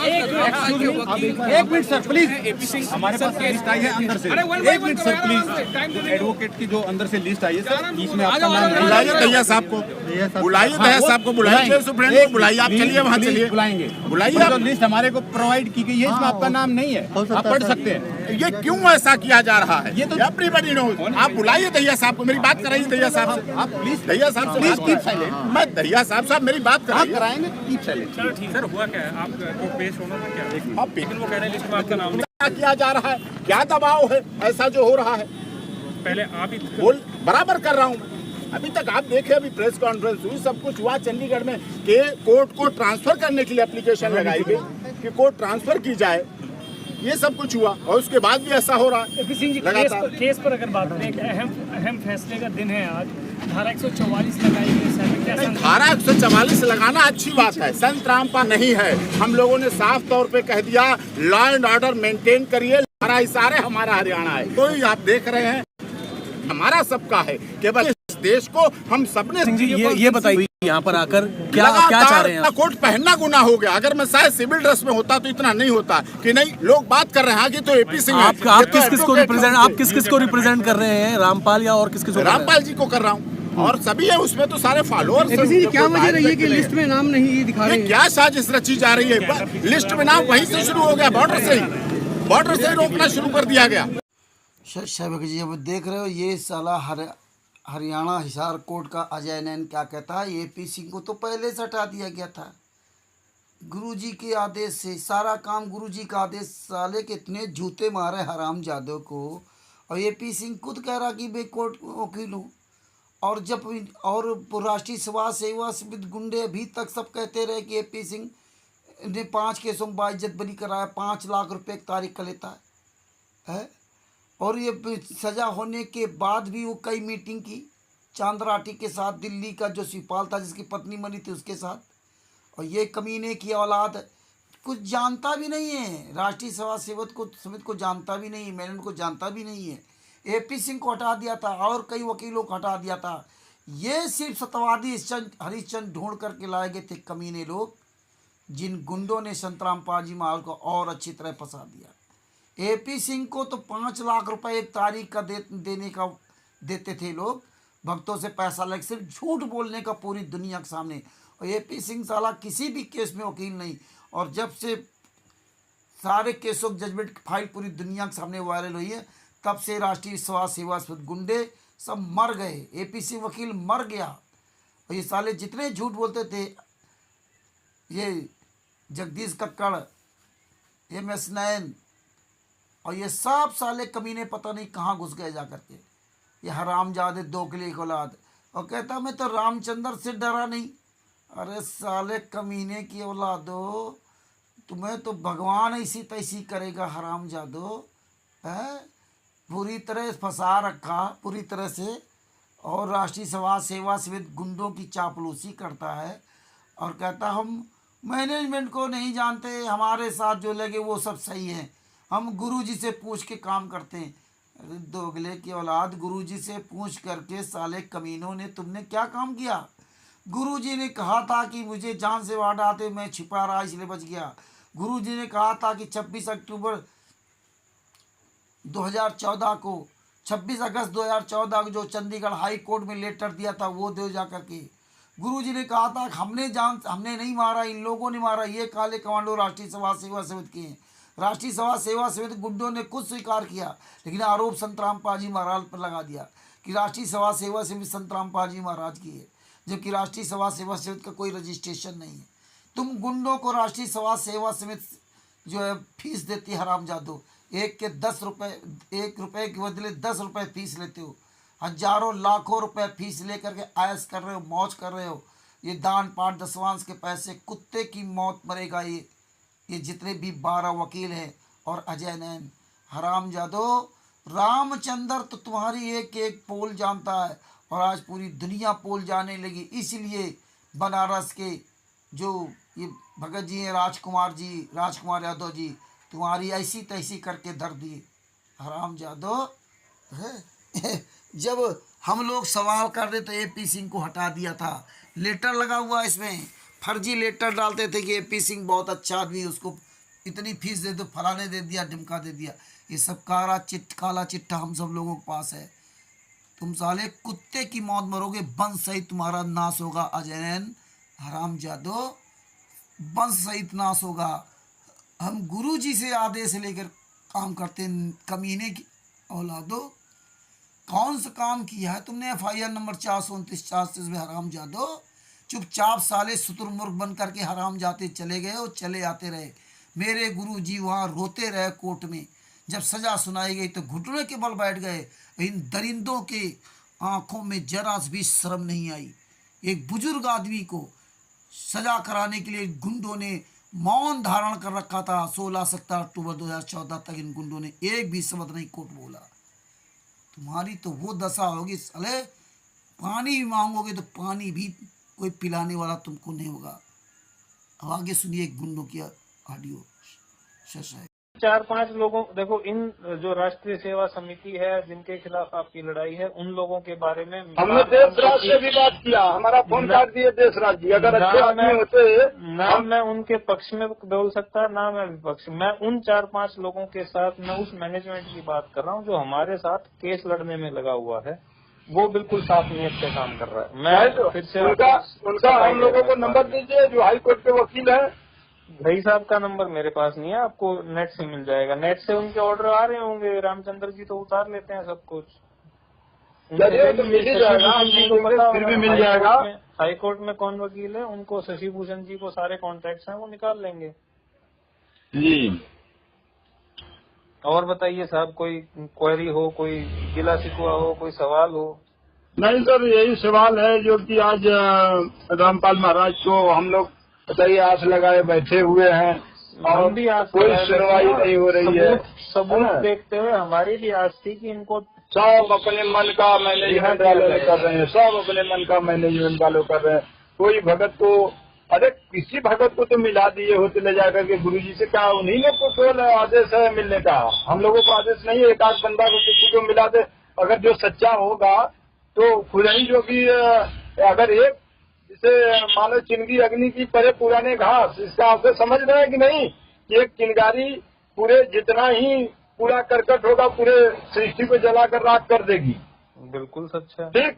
एक मिनट सर प्लीज, हमारे पास लिस्ट आई है अंदर से। एक मिनट सर प्लीज, एडवोकेट की जो अंदर से लिस्ट आई है सर, इसमें आपका नाम नहीं। बुलाइए दहिया साहब को, बुलाइए दहिया साहब को, बुलाइए सुप्रीम को बुलाइए। आप चलिए वहाँ, चलिए बुलाएंगे, बुलाइए। जो लिस्ट हमारे को प्रोवाइड की गई है इसमें आपका नाम नहीं है, आप पढ़ सकते हैं। ये क्यों ऐसा किया जा रहा है? ये तो एवरीबॉडी नोज। आप बुलाइए दहिया साहब को, मेरी बात कराइए दहिया साहब से। आप प्लीज दहिया साहब से प्लीज बात कीप कराइए। साइलेंट। मैं दहिया साहब मेरी बात आप कराइए। कराएंगे तो कीप साइलेंट। सर हुआ क्या है, आपको पेश होना था क्या? आप लेकिन वो कह रहे हैं लिस्ट में आपका नाम क्या किया जा रहा है, क्या दबाव है ऐसा जो हो रहा है? पहले आप ही बोल बराबर कर रहा हूँ मैं। अभी तक आप देखे, अभी प्रेस कॉन्फ्रेंस हुई, सब कुछ हुआ चंडीगढ़ में कि कोर्ट को ट्रांसफर करने के लिए एप्लीकेशन लगाई गई कि कोर्ट ट्रांसफर की जाए। ये सब कुछ हुआ और उसके बाद भी ऐसा हो रहा है सिंह जी, लगातार। केस पर अगर बात करें, एक अहम फैसले का दिन है आज, धारा 144 लगाई गई है, क्या नहीं, धारा 144 लगाना अच्छी बात है, संत रामपाल नहीं है। हम लोगों ने साफ तौर पे कह दिया, लॉ एंड ऑर्डर मेंटेन करिए। हमारा इशारे हमारा हरियाणा है, कोई आप देख रहे हैं हमारा सबका है, केवल इस देश को हम सबने। ये बताइए यहाँ पर आकर क्या चाह रहे हैं? कोट पहनना गुनाह हो गया। अगर मैं शायद सिविल ड्रेस में होता तो इतना नहीं होता कि नहीं। लोग बात कर रहे हैं कि तो एपी सिंह आप किस किस को रिप्रेजेंट कर रहे हैं, रामपाल या और किस रामपाल जी को कर रहा हूँ और सभी है उसमें, तो सारे फॉलोअर्स। क्या वजह रही है कि लिस्ट में नाम नहीं दिखा रहे? क्या साजिश रची जा रही है? लिस्ट में नाम वहीं से शुरू हो गया, बॉर्डर से ही रोकना शुरू कर दिया गया। शहबाग जी, अब देख रहे हो ये साला हरियाणा हिसार कोर्ट का अजय नैन क्या कहता है, एपी सिंह को तो पहले से हटा दिया गया था गुरुजी के आदेश से। सारा काम गुरुजी का आदेश। साले के इतने जूते मारे हराम जादव को, और एपी सिंह खुद कह रहा कि मैं कोर्ट वकील हूँ। और जब राष्ट्रीय सभा सेवा समिति गुंडे अभी तक सब कहते रहे कि एपी सिंह ने 5 केसों में बाइज्जत बरी कराया, 5 लाख रुपए की तारीख का लेता है। और ये सज़ा होने के बाद भी वो कई मीटिंग की चांदराठी के साथ, दिल्ली का जो शिवपाल था जिसकी पत्नी मरी थी उसके साथ। और ये कमीने की औलाद कुछ जानता भी नहीं है, राष्ट्रीय सभा समिति को जानता भी नहीं है, मेनन को जानता भी नहीं है। एपी सिंह को हटा दिया था और कई वकीलों को हटा दिया था। ये सिर्फ सत्यवादी हरिश्चंद्र ढूंढ करके लाए गए थे कमीने लोग, जिन गुंडों ने संत रामपाल जी महाराज को और अच्छी तरह फंसा दिया। एपी सिंह को तो 5 लाख रुपए एक तारीख का देने का देते थे लोग, भक्तों से पैसा लेकर, सिर्फ झूठ बोलने का पूरी दुनिया के सामने। और एपी सिंह साला किसी भी केस में वकील नहीं। और जब से सारे केसों की जजमेंट फाइल पूरी दुनिया के सामने वायरल हुई है, तब से राष्ट्रीय समाज सेवा गुंडे सब मर गए। एपी सिंह वकील मर गया। और ये साले जितने झूठ बोलते थे, ये जगदीश कक्कड़, MS नैन, और ये सब साले कमीने पता नहीं कहाँ घुस गए जा करके। ये हरामजादे दोगले की औलाद। और कहता मैं तो रामचंद्र से डरा नहीं। अरे साले कमीने की औलादो, तुम्हें तो भगवान ऐसी तैसी करेगा हरामजादो है। पूरी तरह फंसा रखा पूरी तरह से। और राष्ट्रीय समाज सेवा समिति गुंडों की चापलूसी करता है और कहता हम मैनेजमेंट को नहीं जानते, हमारे साथ जो लगे वो सब सही हैं, हम गुरुजी से पूछ के काम करते हैं। अरे दोगले की औलाद, गुरुजी से पूछ करके साले कमीनों ने तुमने क्या काम किया? गुरुजी ने कहा था कि मुझे जान से वार आते, मैं छिपा रहा इसलिए बच गया। गुरुजी ने कहा था कि 26 अक्टूबर 2014 को 26 अगस्त 2014 को जो चंडीगढ़ हाई कोर्ट में लेटर दिया था वो दो जाकर के। गुरुजी ने कहा था हमने नहीं मारा, इन लोगों ने मारा, ये काले कमांडो राष्ट्रीय सभा सेवा समिति के हैं। राष्ट्रीय सभा सेवा समिति गुंडों ने खुद स्वीकार किया, लेकिन आरोप संतराम पाजी महाराज पर लगा दिया कि राष्ट्रीय सभा सेवा समिति संतराम पाजी महाराज की है, जबकि राष्ट्रीय सभा सेवा समिति का कोई रजिस्ट्रेशन नहीं है। तुम गुंडों को राष्ट्रीय सभा सेवा समिति जो है फीस देती है हरामजादो, एक रुपए के बदले 10 रुपए फीस लेते हो, हजारों लाखों रुपए फीस लेकर के आयस कर रहे हो, मौज कर रहे हो। ये दान पाठ दसवांश के पैसे, कुत्ते की मौत मरेगा ये जितने भी 12 वकील हैं और अजय नैन। हरामजादो, रामचंद्र तो तुम्हारी एक एक पोल जानता है और आज पूरी दुनिया पोल जाने लगी। इसलिए बनारस के जो ये भगत जी हैं, राजकुमार यादव जी, तुम्हारी ऐसी तैसी करके धर दिए। हरामजादो, जब हम लोग सवाल कर रहे तो AP सिंह को हटा दिया था। लेटर लगा हुआ इसमें, फर्जी लेटर डालते थे कि AP सिंह बहुत अच्छा आदमी, उसको इतनी फीस दे दो, फलाने दे दिया, ढिमका दे दिया। ये सब काला चिट्ठा हम सब लोगों के पास है। तुम साले कुत्ते की मौत मरोगे, वंश सहित तुम्हारा नाश होगा। अजयन हरामजादो, वंश सहित नाश होगा। हम गुरुजी से आदेश लेकर काम करते, कमीने की औलादो। कौन सा काम किया है तुमने? FIR नंबर 429 में हरामजादो चुपचाप साले शुतुरमुर्ग बन करके हराम जाते चले गए और चले आते रहे। मेरे गुरुजी वहाँ रोते रहे कोर्ट में। जब सजा सुनाई गई तो घुटने के बल बैठ गए। इन दरिंदों के आंखों में जरा भी शर्म नहीं आई। एक बुजुर्ग आदमी को सजा कराने के लिए गुंडों ने मौन धारण कर रखा था। 16 अक्टूबर 2014 तक इन गुंडों ने एक भी शब्द नहीं कोर्ट बोला। तुम्हारी तो वो दशा होगी साले, पानी भी मांगोगे तो पानी भी कोई पिलाने वाला तुमको नहीं होगा। अब आगे सुनिए गुंडों की ऑडियो सेशन। 4-5 लोगों, देखो इन जो राष्ट्रीय सेवा समिति है जिनके खिलाफ आपकी लड़ाई है, उन लोगों के बारे में हमने देशराज से भी बात किया, हमारा फोन काट दिए देशराज जी। अगर अच्छे आदमी होते ना मैं उनके पक्ष में बोल सकता, ना मैं विपक्ष। मैं उन 4-5 लोगों के साथ, मैं उस मैनेजमेंट की बात कर रहा हूँ जो हमारे साथ केस लड़ने में लगा हुआ है। वो बिल्कुल साफ नियत से काम कर रहा है। मैं फिर से उनका हम लोगों को नंबर दीजिए जो हाई कोर्ट के वकील है। भाई साहब का नंबर मेरे पास नहीं है, आपको नेट से मिल जाएगा। नेट से उनके ऑर्डर आ रहे होंगे। रामचंद्र जी तो उतार लेते हैं सब कुछ। तो मिल ही जाएगा, फिर भी मिल जाएगा। हाई कोर्ट में कौन वकील है, उनको शशि भूषण जी को सारे कॉन्टैक्ट्स हैं, वो निकाल लेंगे जी। और बताइए साहब, कोई क्वेरी हो, कोई गिला शिकवा हो, कोई सवाल हो? नहीं सर, यही सवाल है जो कि आज रामपाल महाराज को हम लोग बताइए आस लगाए बैठे हुए हैं और भी आस कोई सुनवाई नहीं हो रही है। सबूत देखते हुए हमारी भी आस थी कि इनको सब अपने मन का मैनेजमेंट वाले कर रहे हैं, सब अपने मन का मैनेजमेंट वाले कर रहे हैं। कोई भगत को, अरे किसी भगत को तो मिला दिए होते ले जाकर के गुरुजी से, कहा उन्हीं ने को आदेश है मिलने का, हम लोगों को आदेश नहीं है। एक आध बंदा को किसी को मिला दे, अगर जो सच्चा होगा तो खुद ही जो कि अगर एक जैसे मानो चिंगी अग्नि की परे पुराने घास, इसका आपसे समझ रहे हैं कि नहीं? एक चिंगारी पूरे जितना ही पूरा करकट होगा पूरे सृष्टि को जलाकर राख कर देगी। बिल्कुल सच है। ठीक,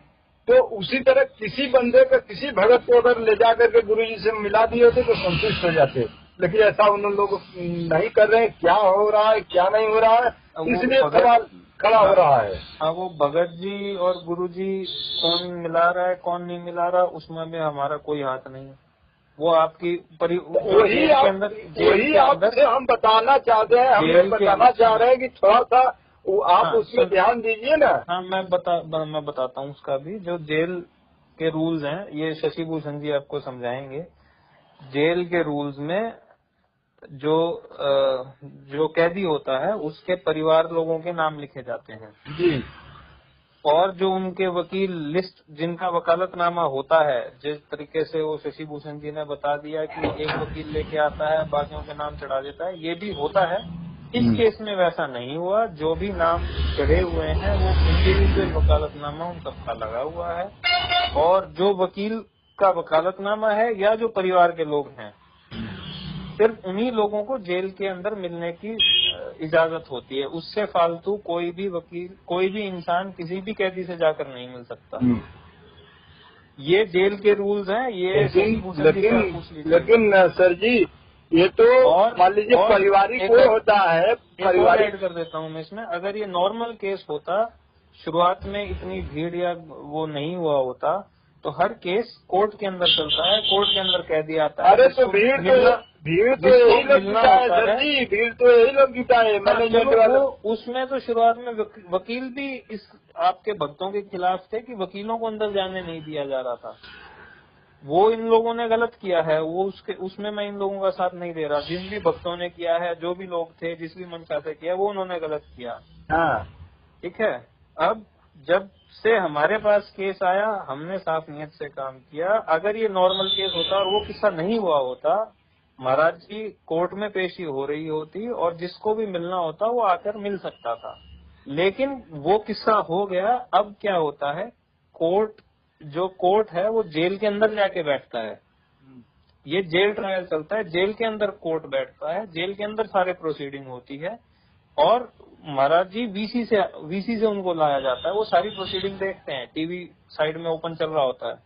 तो उसी तरह किसी बंदे को, किसी भगत को अगर ले जाकर के गुरु जी से मिला दिए होते तो संतुष्ट हो जाते, लेकिन ऐसा उन लोग नहीं कर रहे हैं। क्या हो रहा है क्या नहीं हो रहा है, इसलिए सवाल खड़ा हो रहा है। हाँ, वो भगत जी और गुरुजी कौन मिला रहा है कौन नहीं मिला रहा, उसमें में हमारा कोई हाथ नहीं है। वो आपकी वही आपसे हम बताना चाहते हैं, हम बताना चाह रहे हैं कि थोड़ा सा आप उसमें ध्यान दीजिए ना। हाँ, मैं बताता हूँ उसका भी। जो जेल के रूल्स हैं, ये शशि भूषण जी आपको समझाएंगे। जेल के रूल्स में जो कैदी होता है उसके परिवार लोगों के नाम लिखे जाते हैं जी, और जो उनके वकील लिस्ट, जिनका वकालतनामा होता है, जिस तरीके से वो शशि भूषण जी ने बता दिया कि एक वकील लेके आता है बाकियों के नाम चढ़ा देता है, ये भी होता है। इस केस में वैसा नहीं हुआ। जो भी नाम चढ़े हुए हैं वो इंडिविजुअल वकालतनामा उन सबका लगा हुआ है, और जो वकील का वकालतनामा है या जो परिवार के लोग हैं, सिर्फ उन्हीं लोगों को जेल के अंदर मिलने की इजाजत होती है, उससे फालतू कोई भी वकील, कोई भी इंसान किसी भी कैदी से जाकर नहीं मिल सकता। ये जेल के रूल्स हैं। ये लेकिन सर जी, ये तो मान लीजिए पारिवारिक कोई होता है, पारिवारिक ऐड कर देता हूँ मैं इसमें। अगर ये नॉर्मल केस होता, शुरुआत में इतनी भीड़ या वो नहीं हुआ होता, तो हर केस कोर्ट के अंदर चलता है, कोर्ट के अंदर कह दिया आता है। अरे तो भीड़ तो यही लोग जुटा है सर जी, भीड़ तो यही लोग जुटा है मैनेजमेंट वाले। उसमें तो शुरुआत में वकील भी इस आपके भक्तों के खिलाफ थे कि वकीलों को अंदर जाने नहीं दिया जा रहा था। वो इन लोगों ने गलत किया है, वो उसमें मैं इन लोगों का साथ नहीं दे रहा। जिन भी भक्तों ने किया है, जो भी लोग थे, जिस भी मंशा से किया, वो उन्होंने गलत किया। हाँ ठीक है। अब जब से हमारे पास केस आया, हमने साफ नियत से काम किया। अगर ये नॉर्मल केस होता और वो किस्सा नहीं हुआ होता, महाराज जी कोर्ट में पेशी हो रही होती और जिसको भी मिलना होता वो आकर मिल सकता था। लेकिन वो किस्सा हो गया। अब क्या होता है, कोर्ट है वो जेल के अंदर जाके बैठता है। ये जेल ट्रायल चलता है, जेल के अंदर कोर्ट बैठता है, जेल के अंदर सारे प्रोसीडिंग होती है और महाराज जी वीसी से उनको लाया जाता है। वो सारी प्रोसीडिंग देखते हैं, टीवी साइड में ओपन चल रहा होता है,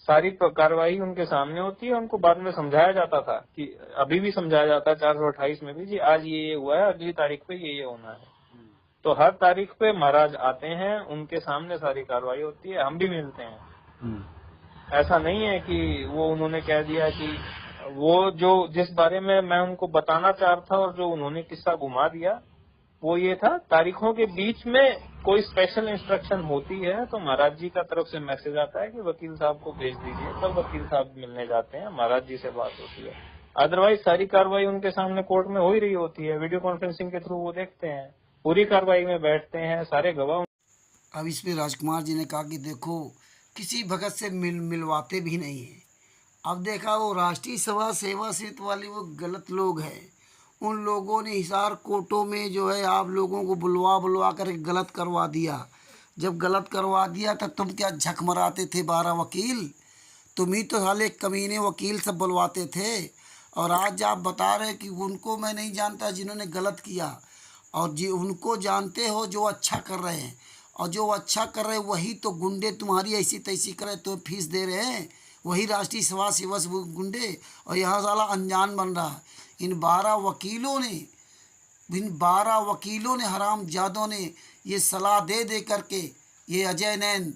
सारी कार्रवाई उनके सामने होती है। उनको बाद में समझाया जाता था कि अभी भी समझाया जाता है 428 में भी, जी आज ये हुआ है, अगली तारीख पे ये होना है। तो हर तारीख पे महाराज आते हैं, उनके सामने सारी कार्रवाई होती है, हम भी मिलते हैं। ऐसा नहीं है कि वो उन्होंने कह दिया कि वो जो जिस बारे में मैं उनको बताना चाह रहा था और जो उन्होंने किस्सा घुमा दिया, वो ये था तारीखों के बीच में कोई स्पेशल इंस्ट्रक्शन होती है तो महाराज जी का तरफ से मैसेज आता है कि वकील साहब को भेज दीजिए, तब वकील साहब मिलने जाते हैं, महाराज जी से बात होती है। अदरवाइज सारी कार्रवाई उनके सामने कोर्ट में हो ही रही होती है, वीडियो कॉन्फ्रेंसिंग के थ्रू वो देखते हैं, पूरी कार्रवाई में बैठते हैं, सारे गवाह। अब इस पे राजकुमार जी ने कहा कि देखो किसी भगत से मिलवाते भी नहीं है। अब देखा वो राष्ट्रीय सभा सेवा समिति वाले वो गलत लोग हैं, उन लोगों ने हिसार कोर्टों में जो है आप लोगों को बुलवा कर गलत करवा दिया। जब गलत करवा दिया तब तुम क्या झक मराते थे 12 वकील? तुम ही तो साले कमीने वकील सब बुलवाते थे। और आज आप बता रहे कि उनको मैं नहीं जानता जिन्होंने गलत किया, और जी उनको जानते हो जो अच्छा कर रहे हैं, और जो अच्छा कर रहे हैं वही तो गुंडे तुम्हारी ऐसी तैसी करे तो फीस दे रहे हैं, वही राष्ट्रीय सभा सेवा से गुंडे, और यहाँ साला अनजान बन रहा है। इन 12 वकीलों ने हरामजादों ने ये सलाह दे करके, ये अजय नैन,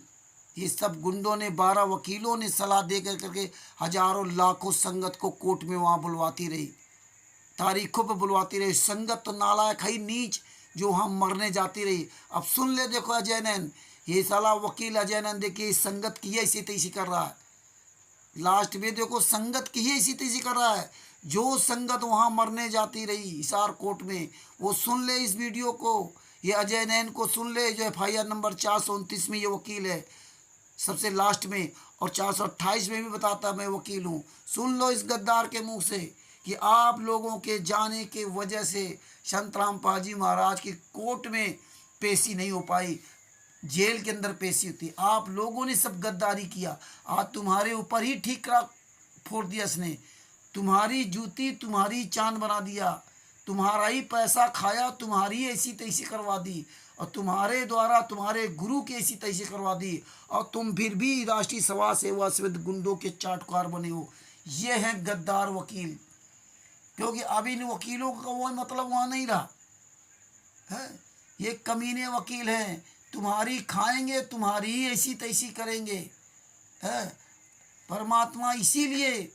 ये सब गुंडों ने 12 वकीलों ने सलाह दे करके हजारों लाखों संगत को कोर्ट में वहाँ बुलवाती रही, तारीखों पे बुलवाती रही। संगत तो नालायक है, नीच, जो वहाँ मरने जाती रही। अब सुन ले, देखो अजय नैन, ये साला वकील अजय नैन देखिए संगत की ऐसी तैसी कर रहा है। लास्ट में देखो संगत की ऐसी तैसी कर रहा है। जो संगत वहाँ मरने जाती रही हिसार कोर्ट में, वो सुन ले इस वीडियो को, ये अजय नैन को सुन ले, जो FIR नंबर 429 में ये वकील है सबसे लास्ट में, और 428 में भी बताता मैं वकील हूँ। सुन लो इस गद्दार के मुंह से कि आप लोगों के जाने के वजह से संतराम पाजी महाराज की कोर्ट में पेशी नहीं हो पाई, जेल के अंदर पेशी होती। आप लोगों ने सब गद्दारी किया, आज तुम्हारे ऊपर ही ठीकरा फोड़ दिया इसने, तुम्हारी जूती तुम्हारी चांद बना दिया, तुम्हारा ही पैसा खाया, तुम्हारी ऐसी तैसी करवा दी, और तुम्हारे द्वारा तुम्हारे गुरु की ऐसी तैसी करवा दी, और तुम फिर भी राष्ट्रीय सभा सेवा समिति गुंडों के चाटुकार बने हो। ये हैं गद्दार वकील, क्योंकि अभी इन वकीलों का वो मतलब वहाँ नहीं रहा है। ये कमीने वकील हैं, तुम्हारी खाएंगे, तुम्हारी ही ऐसी तैसी करेंगे है। परमात्मा इसीलिए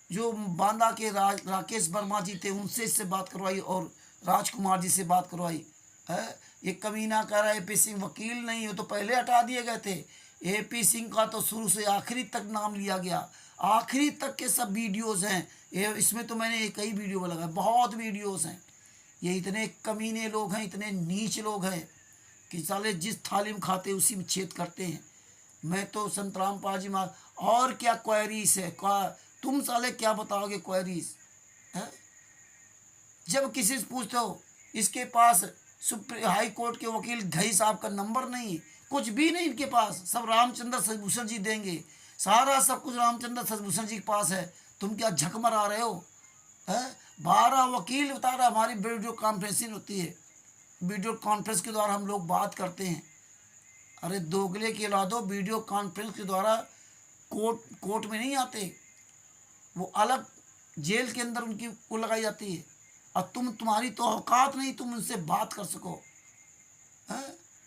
जो बांदा के राकेश वर्मा जी थे उनसे इससे बात करवाई और राजकुमार जी से बात करवाई है। ये कमीना कह रहा है AP सिंह वकील नहीं हो, तो पहले हटा दिए गए थे। AP सिंह का तो शुरू से आखिरी तक नाम लिया गया, आखिरी तक के सब वीडियोस हैं। ये इसमें तो मैंने एक ही वीडियो में लगाया, बहुत वीडियोस हैं। ये इतने कमीने लोग हैं, इतने नीच लोग हैं कि साले जिस थाली में खाते उसी में छेद करते हैं। मैं तो संतराम पाजी मार, और क्या क्वेरीज है, तुम साले क्या बताओगे क्वेरीज है? जब किसी से पूछते हो, इसके पास हाई कोर्ट के वकील घई साहब का नंबर नहीं, कुछ भी नहीं इनके पास, सब रामचंद्र सचभूषण जी देंगे, सारा सब कुछ रामचंद्र सचभूषण जी के पास है। तुम क्या झक मरा रहे हो है। 12 वकील बता रहा हमारी वीडियो कॉन्फ्रेंसिंग होती है, वीडियो कॉन्फ्रेंस के द्वारा हम लोग बात करते हैं। अरे दोगले के औलादो, वीडियो कॉन्फ्रेंस के द्वारा कोर्ट में नहीं आते, वो अलग जेल के अंदर उनकी वो लगाई जाती है। और तुम्हारी तो औकात नहीं तुम उनसे बात कर सको, है?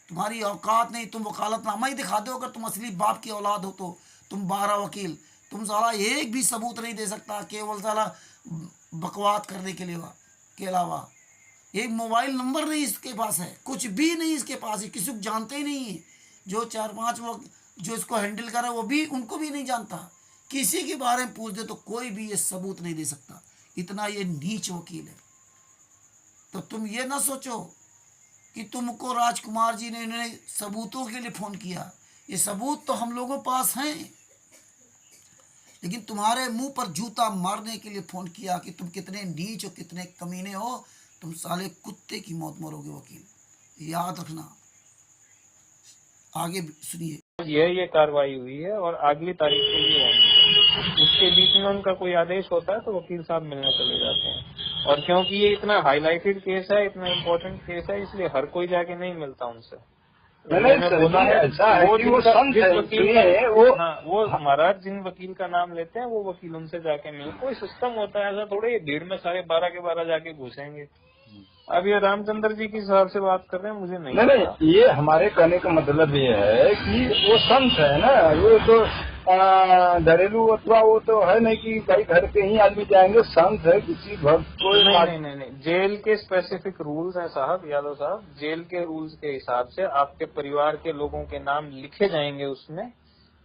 तुम्हारी औकात नहीं, तुम वकालतनामा ही दिखा दो अगर तुम असली बाप की औलाद हो तो। तुम 12 वकील, तुम साला एक भी सबूत नहीं दे सकता, केवल साला बकवास करने के अलावा। एक मोबाइल नंबर नहीं इसके पास है, कुछ भी नहीं इसके पास है, किसी को जानते ही नहीं है। जो 4-5 जो इसको हैंडल कर रहा है वो भी उनको भी नहीं जानता। किसी के बारे में पूछ दे तो कोई भी ये सबूत नहीं दे सकता, इतना ये नीच वकील है। तो तुम ये ना सोचो कि तुमको राजकुमार जी ने इन्होंने सबूतों के लिए फ़ोन किया, ये सबूत तो हम लोगों पास हैं, लेकिन तुम्हारे मुंह पर जूता मारने के लिए फ़ोन किया कि तुम कितने नीच और कितने कमीने हो, तुम साले कुत्ते की मौत मरोगे वकील, याद रखना। आगे सुनिए। ये कार्रवाई हुई है और अगली तारीख को ये होगी, उसके बीच में उनका कोई आदेश होता है तो वकील साहब मिलने चले जाते हैं। और क्योंकि ये इतना हाईलाइटेड केस है, इतना इम्पोर्टेंट केस है, इसलिए हर कोई जाके नहीं मिलता उनसे। मैंने बोला है ऐसा है कि वो संत है, वो महाराज जिन वकील का नाम लेते हैं वो वकील उनसे जाके मिले। कोई सिस्टम होता है, ऐसा थोड़ी भीड़ में सारे 12 के 12 जाके घुसेंगे। अब ये रामचंद्र जी के हिसाब से बात कर रहे हैं, मुझे नहीं, ये हमारे कहने का मतलब ये है कि वो संत है ना, वो तो घरेलू अथवा वो तो है नहीं कि भाई घर पे ही आदमी जाएंगे, संत है किसी भक्त को। नहीं, जेल के स्पेसिफिक रूल्स हैं साहब, यादव साहब, जेल के रूल्स के हिसाब से आपके परिवार के लोगों के नाम लिखे जाएंगे उसमें,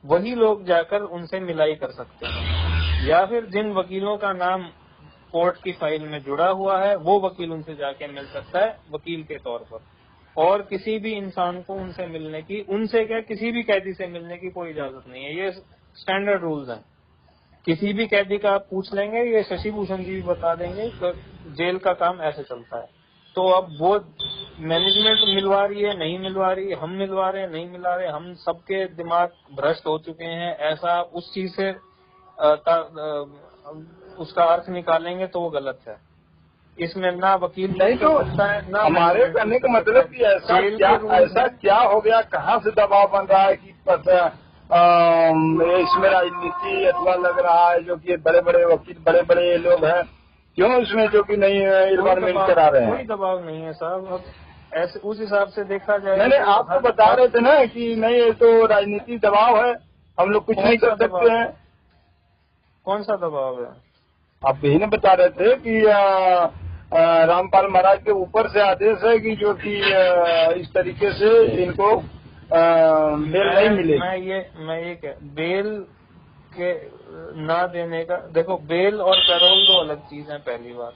वही लोग जाकर उनसे मिलाई कर सकते हैं। या फिर जिन वकीलों का नाम कोर्ट की फाइल में जुड़ा हुआ है वो वकील उनसे जाके मिल सकता है वकील के तौर पर। और किसी भी इंसान को उनसे मिलने की, उनसे क्या किसी भी कैदी से मिलने की कोई इजाजत नहीं है। ये स्टैंडर्ड रूल्स हैं। किसी भी कैदी का आप पूछ लेंगे, ये शशि भूषण जी भी बता देंगे, तो जेल का काम ऐसे चलता है। तो अब वो मैनेजमेंट मिलवा रही है, नहीं मिलवा रही, हम मिलवा रहे हैं, नहीं मिला रहे, हम सबके दिमाग भ्रष्ट हो चुके हैं, ऐसा उस चीज से उसका अर्थ निकालेंगे तो वो गलत है। इसमें ना वकील नहीं तो ना हमारे कहने का मतलब कि ऐसा क्या हो गया, कहाँ से दबाव बन रहा है कि इसमें राजनीति अथवा लग रहा है, जो कि बड़े बड़े वकील बड़े बड़े लोग हैं, क्यों इसमें जो कि नहीं इन्वॉल्वमेंट करा रहे हैं? कोई दबाव नहीं है साहब। अब ऐसे उस हिसाब से देखा जाए, नहीं, आप तो बता रहे थे ना कि नहीं ये तो राजनीति दबाव है, हम लोग कुछ नहीं कर सकते हैं। कौन सा दबाव है? आप यही ना बता रहे थे कि रामपाल महाराज के ऊपर से आदेश है कि जो कि इस तरीके से इनको बेल नहीं मिले। मैं ये बेल के ना देने का, देखो बेल और पैरोल दो अलग चीज है पहली बात।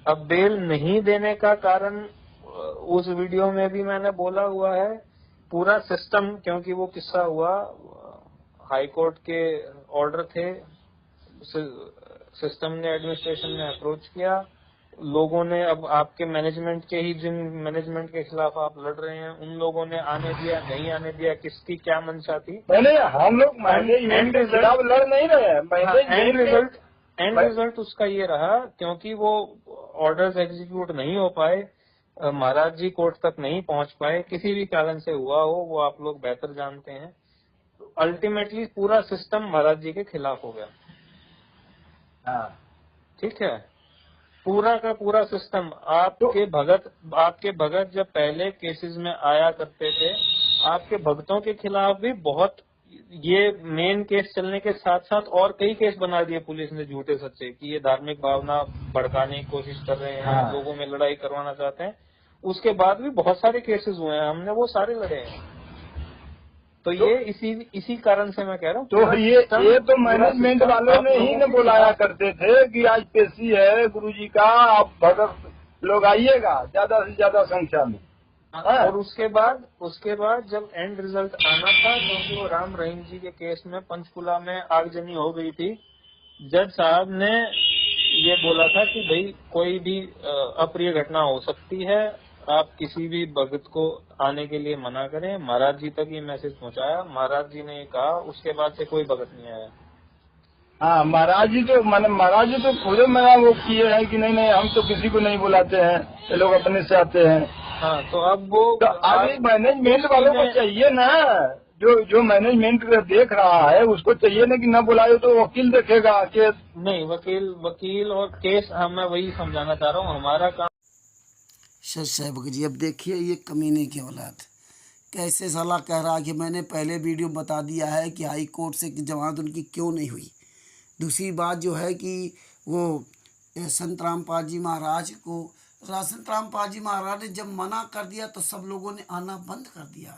अब बेल नहीं देने का कारण उस वीडियो में भी मैंने बोला हुआ है, पूरा सिस्टम, क्योंकि वो किस्सा हुआ हाई कोर्ट के ऑर्डर थे, सिस्टम ने, एडमिनिस्ट्रेशन ने अप्रोच किया, लोगों ने, अब आपके मैनेजमेंट के ही, जिन मैनेजमेंट के खिलाफ आप लड़ रहे हैं उन लोगों ने आने दिया, नहीं आने दिया, किसकी क्या मंशा थी। हम लोग मैनेजमेंट के खिलाफ लड़ नहीं रहे हैं। एंड रिजल्ट उसका ये रहा, क्योंकि वो ऑर्डर्स एग्जीक्यूट नहीं हो पाए, महाराज जी कोर्ट तक नहीं पहुंच पाए, किसी भी कारण से हुआ हो, वो आप लोग बेहतर जानते हैं। अल्टीमेटली पूरा सिस्टम महाराज जी के खिलाफ हो गया। ठीक है, पूरा का पूरा सिस्टम। आपके भगत जब पहले केसेस में आया करते थे, आपके भक्तों के खिलाफ भी बहुत, ये मेन केस चलने के साथ साथ और कई केस बना दिए पुलिस ने झूठे सच्चे, कि ये धार्मिक भावना भड़काने की कोशिश कर रहे हैं, लोगों में लड़ाई करवाना चाहते हैं। उसके बाद भी बहुत सारे केसेस हुए हैं, हमने वो सारे लड़े हैं। तो ये इसी कारण से मैं कह रहा हूँ। तो ये तो मैनेजमेंट वालों ने ही न बुलाया करते थे कि आज पेशी है गुरुजी का, आप भगत लोग आइएगा ज्यादा से ज्यादा संख्या में। और उसके बाद जब एंड रिजल्ट आना था, क्योंकि वो राम रहीम जी के केस में पंचकुला में आगजनी हो गई थी, जज साहब ने ये बोला था कि भाई कोई भी अप्रिय घटना हो सकती है, आप किसी भी भगत को आने के लिए मना करें। महाराज जी तक ये मैसेज पहुंचाया, महाराज जी ने कहा, उसके बाद से कोई भगत नहीं आया। हाँ, महाराज जी तो खुद मना वो किए हैं कि नहीं हम तो किसी को नहीं बुलाते हैं, ये लोग अपने से आते हैं। हाँ, तो अब वो तो अभी मैनेजमेंट वालों को चाहिए ना, जो मैनेजमेंट देख रहा है उसको चाहिए ना कि न बुलाए तो वकील देखेगा केस। नहीं, वकील और केस, मैं वही समझाना चाह रहा हूँ, हमारा काम। साहब जी, अब देखिए ये कमीने की औलाद कैसे साला कह रहा कि मैंने पहले वीडियो बता दिया है कि हाई कोर्ट से जमानत उनकी क्यों नहीं हुई। दूसरी बात जो है कि वो संत रामपाल जी महाराज ने जब मना कर दिया तो सब लोगों ने आना बंद कर दिया।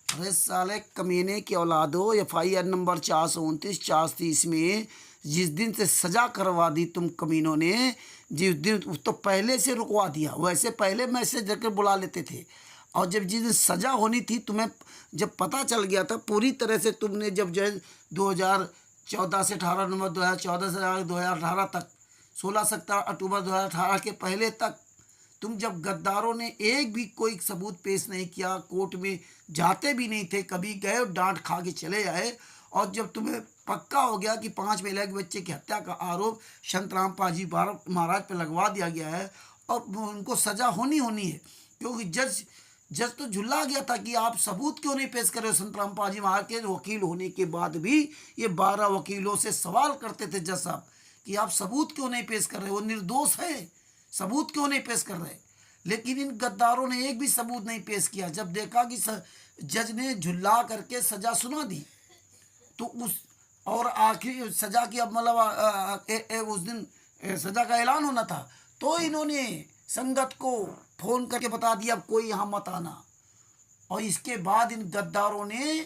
अरे साले कमीने की औलादो, FIR नंबर 429/430 में जिस दिन से सज़ा करवा दी तुम कमीनों ने, जिस दिन तो पहले से रुकवा दिया, वैसे पहले मैसेज देकर बुला लेते थे। और जब जिस दिन सज़ा होनी थी तुम्हें जब पता चल गया था पूरी तरह से, तुमने जब जो है 2014 से 18 नवंबर 2014 से 2018 तक 16 अक्टूबर 2018 के पहले तक तुम जब गद्दारों ने एक भी कोई सबूत पेश नहीं किया, कोर्ट में जाते भी नहीं थे, कभी गए और डांट खा के चले आए। और जब तुम्हें पक्का हो गया कि 5 महिला के बच्चे की हत्या का आरोप संत रामपाल जी महाराज पर लगवा दिया गया है और उनको सज़ा होनी है, क्योंकि जज तो झुल्ला गया था कि आप सबूत क्यों नहीं पेश कर रहे हो। संत रामपाल जी महाराज के वकील होने के बाद भी ये 12 वकीलों से सवाल करते थे जज साहब कि आप सबूत क्यों नहीं पेश कर रहे, वो निर्दोष है, सबूत क्यों नहीं पेश कर रहे। लेकिन इन गद्दारों ने एक भी सबूत नहीं पेश किया। जब देखा कि जज ने झुल्ला करके सज़ा सुना दी तो उस और आखिरी सज़ा की अब मतलब उस दिन सज़ा का ऐलान होना था, तो इन्होंने संगत को फ़ोन करके बता दिया अब कोई यहाँ मत आना। और इसके बाद इन गद्दारों ने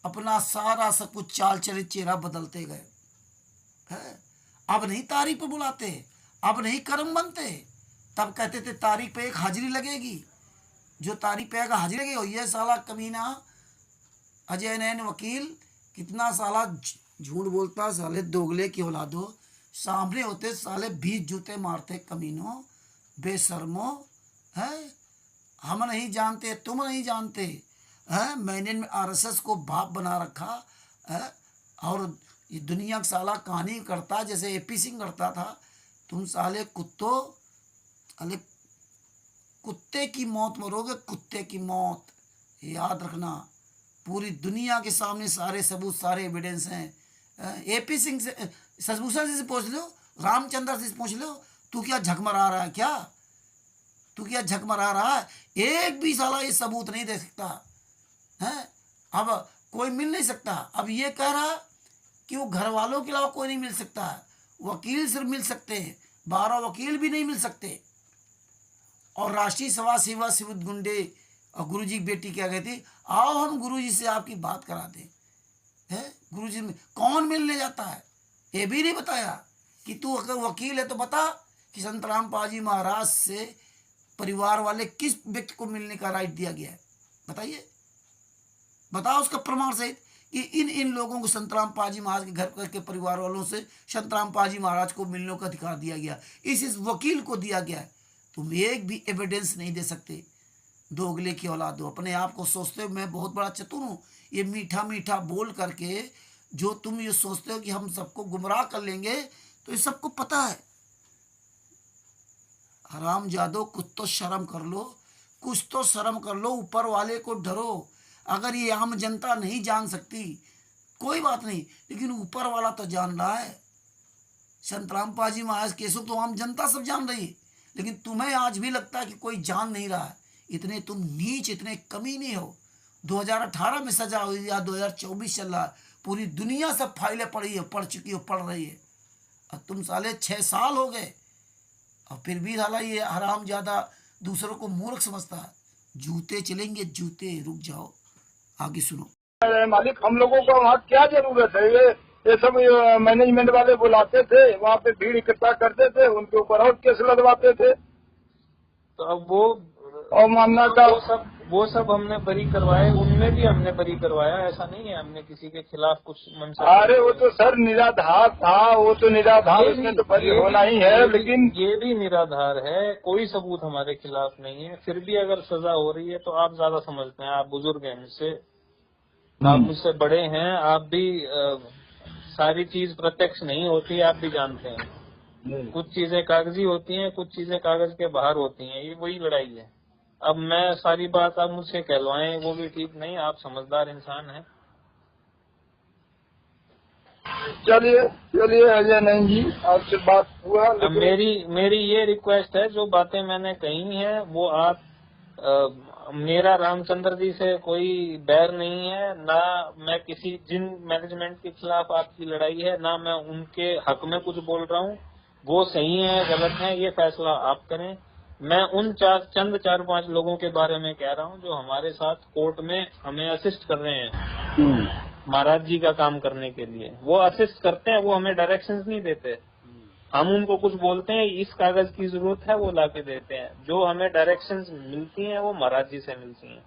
अपना सारा सब कुछ चाल चरित चेहरा बदलते गए। अब नहीं तारीख पर बुलाते, अब नहीं कर्म बनते। तब कहते थे तारीख पे एक हाजिरी लगेगी, जो तारीख पे एक हाजिरी लगेगी। ये साला कमीना अजय नैन वकील कितना साला झूठ बोलता, साले दोगले की औलादो, सामने होते साले 20 जूते मारते कमीनों, बेशर्मो है। हम नहीं जानते, तुम नहीं जानते हैं। मैंने RSS को बाप बना रखा है और ये दुनिया का साला कहानी करता जैसे AP सिंह करता था। तुम साले कुत्तों, साले कुत्ते की मौत मरोगे, कुत्ते की मौत, याद रखना। पूरी दुनिया के सामने सारे सबूत, सारे एविडेंस हैं। AP सिंह से, शशभूषण से पूछ लो, रामचंद्र से पूछ लो, तू क्या झकमरा रहा है, क्या तू क्या झकमरा रहा है। एक भी साला ये सबूत नहीं दे सकता है। अब कोई मिल नहीं सकता। अब ये कह रहा कि वो घर वालों के अलावा कोई नहीं मिल सकता है, वकील सिर्फ मिल सकते हैं, 12 वकील भी नहीं मिल सकते। और राष्ट्रीय सभा सेवा सिविल गुंडे और गुरुजी की बेटी क्या कहती, आओ हम गुरुजी से आपकी बात करा दें। है गुरुजी में कौन मिलने जाता है, ये भी नहीं बताया कि तू अगर वकील है तो बता कि संत रामपाल जी महाराज से परिवार वाले किस व्यक्ति को मिलने का राइट दिया गया है, बताइए, बताओ उसका प्रमाण सहित कि इन लोगों को संत रामपाल जी महाराज के घर के परिवार वालों से संत रामपाल जी महाराज को मिलने का अधिकार दिया गया, इस वकील को दिया गया है। तुम एक भी एविडेंस नहीं दे सकते। दोगले की औलाद हो, अपने आप को सोचते हो मैं बहुत बड़ा चतुर हूँ, ये मीठा मीठा बोल करके जो तुम ये सोचते हो कि हम सबको गुमराह कर लेंगे, तो ये सबको पता है। हराम जादो, कुछ तो शर्म कर लो, कुछ तो शर्म कर लो, ऊपर वाले को डरो। अगर ये आम जनता नहीं जान सकती कोई बात नहीं, लेकिन ऊपर वाला तो जान रहा है। संत रामपाल जी महाराज केसों तो आम जनता सब जान रही है, लेकिन तुम्हें आज भी लगता है कि कोई जान नहीं रहा है। इतने तुम नीच, इतने कमीने हो। 2018 में सजा हुई या 2024 चल रहा है, पूरी दुनिया सब फाइलें पड़ी है, पढ़ चुकी हो, पढ़ रही है। और तुम साले 6 साल हो गए और फिर भी साला ये हराम ज्यादा दूसरों को मूर्ख समझता है। जूते चलेंगे जूते, रुक जाओ, आगे सुनो। मालिक हम लोगों को वहाँ क्या जरूरत है, ये सब मैनेजमेंट वाले बुलाते थे, वहाँ पे भीड़ इकट्ठा करते थे, उनके ऊपर और केस लगवाते थे। तो अब वो और मामला का वो सब हमने बरी करवाए, उनमें भी हमने बरी करवाया। ऐसा नहीं है हमने किसी के खिलाफ कुछ मंशा। अरे वो तो सर निराधार था, वो तो निराधार, उसमें तो बरी होना ही है। लेकिन ये भी निराधार है, कोई सबूत हमारे खिलाफ नहीं है, फिर भी अगर सजा हो रही है तो आप ज्यादा समझते हैं, आप बुजुर्ग हैं मुझसे, आप मुझसे बड़े हैं, आप भी सारी चीज प्रत्यक्ष नहीं होती, आप भी जानते हैं। कुछ चीजें कागजी होती हैं, कुछ चीजें कागज के बाहर होती हैं, ये वही लड़ाई है। अब मैं सारी बात आप मुझसे कहलवाएं वो भी ठीक नहीं, आप समझदार इंसान हैं। चलिए चलिए अजय नहीं जी, आपसे बात हुआ। अब मेरी ये रिक्वेस्ट है, जो बातें मैंने कही हैं वो आप मेरा रामचंद्र जी से कोई बैर नहीं है, ना मैं किसी जिन मैनेजमेंट के खिलाफ आपकी लड़ाई है, ना मैं उनके हक में कुछ बोल रहा हूँ। वो सही है गलत है ये फैसला आप करें। मैं उन चंद 4-5 लोगों के बारे में कह रहा हूँ जो हमारे साथ कोर्ट में हमें असिस्ट कर रहे हैं महाराज जी का काम करने के लिए। वो असिस्ट करते हैं, वो हमें डायरेक्शंस नहीं देते। हम उनको कुछ बोलते हैं, इस कागज की जरूरत है, वो लाके देते हैं। जो हमें डायरेक्शंस मिलती हैं वो महाराज जी से मिलती हैं।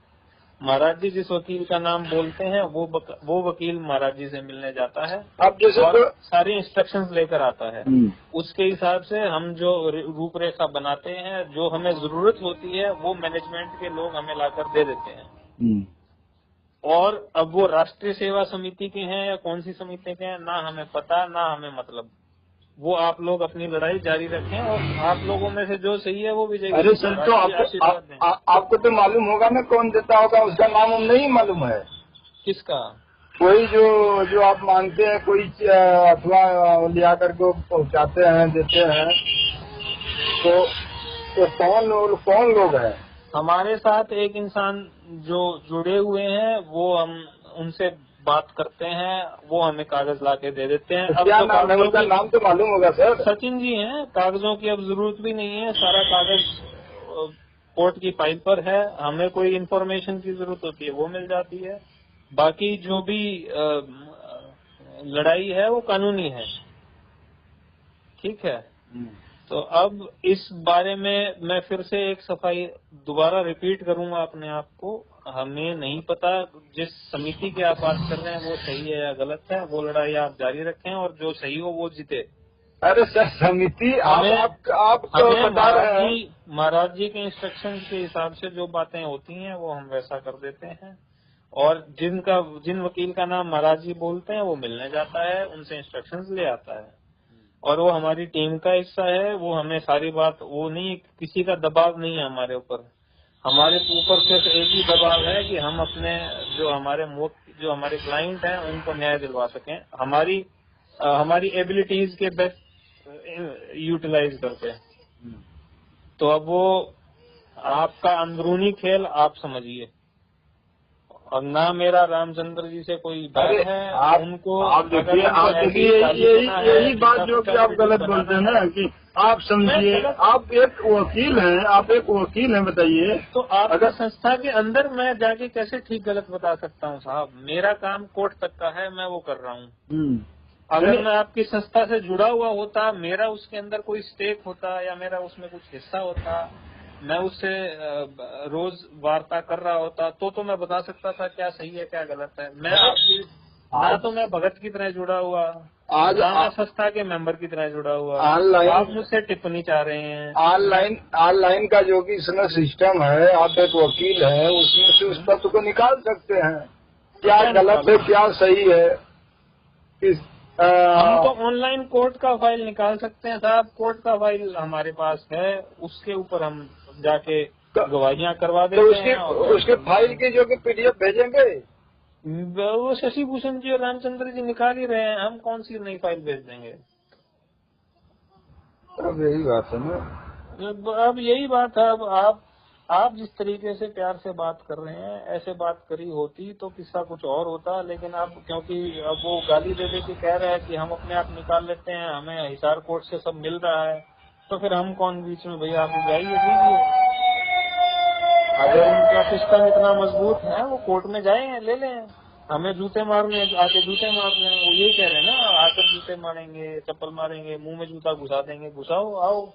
महाराज जी जिस वकील का नाम बोलते हैं वो वकील महाराज जी से मिलने जाता है अब जैसे और सारी इंस्ट्रक्शंस लेकर आता है। उसके हिसाब से हम जो रूपरेखा बनाते हैं, जो हमें जरूरत होती है, वो मैनेजमेंट के लोग हमें लाकर दे देते हैं। और अब वो राष्ट्रीय सेवा समिति के हैं या कौन सी समिति के हैं, ना हमें पता, ना हमें मतलब। वो आप लोग अपनी लड़ाई जारी रखें और आप लोगों में से जो सही है वो विजय। अरे सर, तो आपको तो मालूम होगा ना कौन देता होगा, उसका नाम हम नहीं मालूम है। किसका? कोई जो आप मानते हैं, कोई अथवा लिया करके पहुँचाते हैं, देते हैं, तो कौन लोग हैं? हमारे साथ एक इंसान जो जुड़े हुए हैं, वो हम उनसे बात करते हैं, वो हमें कागज लाके दे देते हैं। अब क्या नाम है उनका? नाम तो मालूम होगा सर। सचिन जी हैं। कागजों की अब जरूरत भी नहीं है, सारा कागज कोर्ट की फाइल पर है। हमें कोई इन्फॉर्मेशन की जरूरत होती है वो मिल जाती है। बाकी जो भी लड़ाई है वो कानूनी है, ठीक है। तो अब इस बारे में मैं फिर से एक सफाई दोबारा रिपीट करूंगा अपने आप को। हमें नहीं पता जिस समिति की आप बात कर रहे हैं वो सही है या गलत है। वो लड़ाई आप जारी रखें और जो सही हो वो जीते। अरे सर, समिति आप बता रहे हैं। महाराज जी के इंस्ट्रक्शन के हिसाब से जो बातें होती हैं वो हम वैसा कर देते हैं। और जिन वकील का नाम महाराज जी बोलते हैं वो मिलने जाता है, उनसे इंस्ट्रक्शंस ले आता है और वो हमारी टीम का हिस्सा है। वो हमें सारी बात, वो नहीं, किसी का दबाव नहीं है हमारे ऊपर। हमारे ऊपर सिर्फ एक ही दबाव है कि हम अपने जो हमारे क्लाइंट हैं उनको न्याय दिलवा सकें, हमारी एबिलिटीज के बेस्ट यूटिलाइज करके। तो अब वो आपका अंदरूनी खेल आप समझिए, और ना मेरा रामचंद्र जी से कोई बैर है। उनको आप देखिए, यही बात जो कि आप गलत बोलते हैं ना, कि आप समझिए, आप एक वकील हैं, बताइए। तो आप अगर संस्था के अंदर मैं जाके कैसे ठीक गलत बता सकता हूँ साहब? मेरा काम कोर्ट तक का है, मैं वो कर रहा हूँ। अगर मैं आपकी संस्था से जुड़ा हुआ होता, मेरा उसके अंदर कोई स्टेक होता या मेरा उसमें कुछ हिस्सा होता, मैं उससे रोज वार्ता कर रहा होता, तो मैं बता सकता था क्या सही है क्या गलत है। मैं भगत की तरह जुड़ा हुआ, आज मैं संस्था के मेंबर की तरह जुड़ा हुआ। ऑनलाइन आप मुझसे टिप्पणी चाह रहे हैं। ऑनलाइन का जो कि इसमें सिस्टम है, आप एक वकील है, उसमें से उस तथ्य को निकाल सकते हैं, क्या गलत है क्या सही है। हम तो ऑनलाइन कोर्ट का फाइल निकाल सकते हैं साहब। कोर्ट का फाइल हमारे पास है, उसके ऊपर हम जाके गवाहियां करवा देते हैं। उसके फाइल की जो कि PDF भेजेंगे, वो शशि भूषण जी और रामचंद्र जी निकाल ही रहे हैं, हम कौन सी नई फाइल भेज देंगे? अब यही बात है ना। अब यही बात है। अब आप जिस तरीके से प्यार से बात कर रहे हैं, ऐसे बात करी होती तो किस्सा कुछ और होता। लेकिन अब क्योंकि अब वो गाली दे के कह रहे हैं कि हम अपने आप निकाल लेते हैं, हमें हिसार कोर्ट से सब मिल रहा है, तो फिर हम कौन बीच में? भैया आप जाइए दीजिए। अगर उनका सिस्टम इतना मजबूत है, वो कोर्ट में जाए, ले लें। हमें जूते मारने आके जूते मार रहे हैं, वो यही कह रहे हैं ना, आकर जूते मारेंगे, चप्पल मारेंगे, मुंह में जूता घुसा देंगे। घुसाओ, आओ।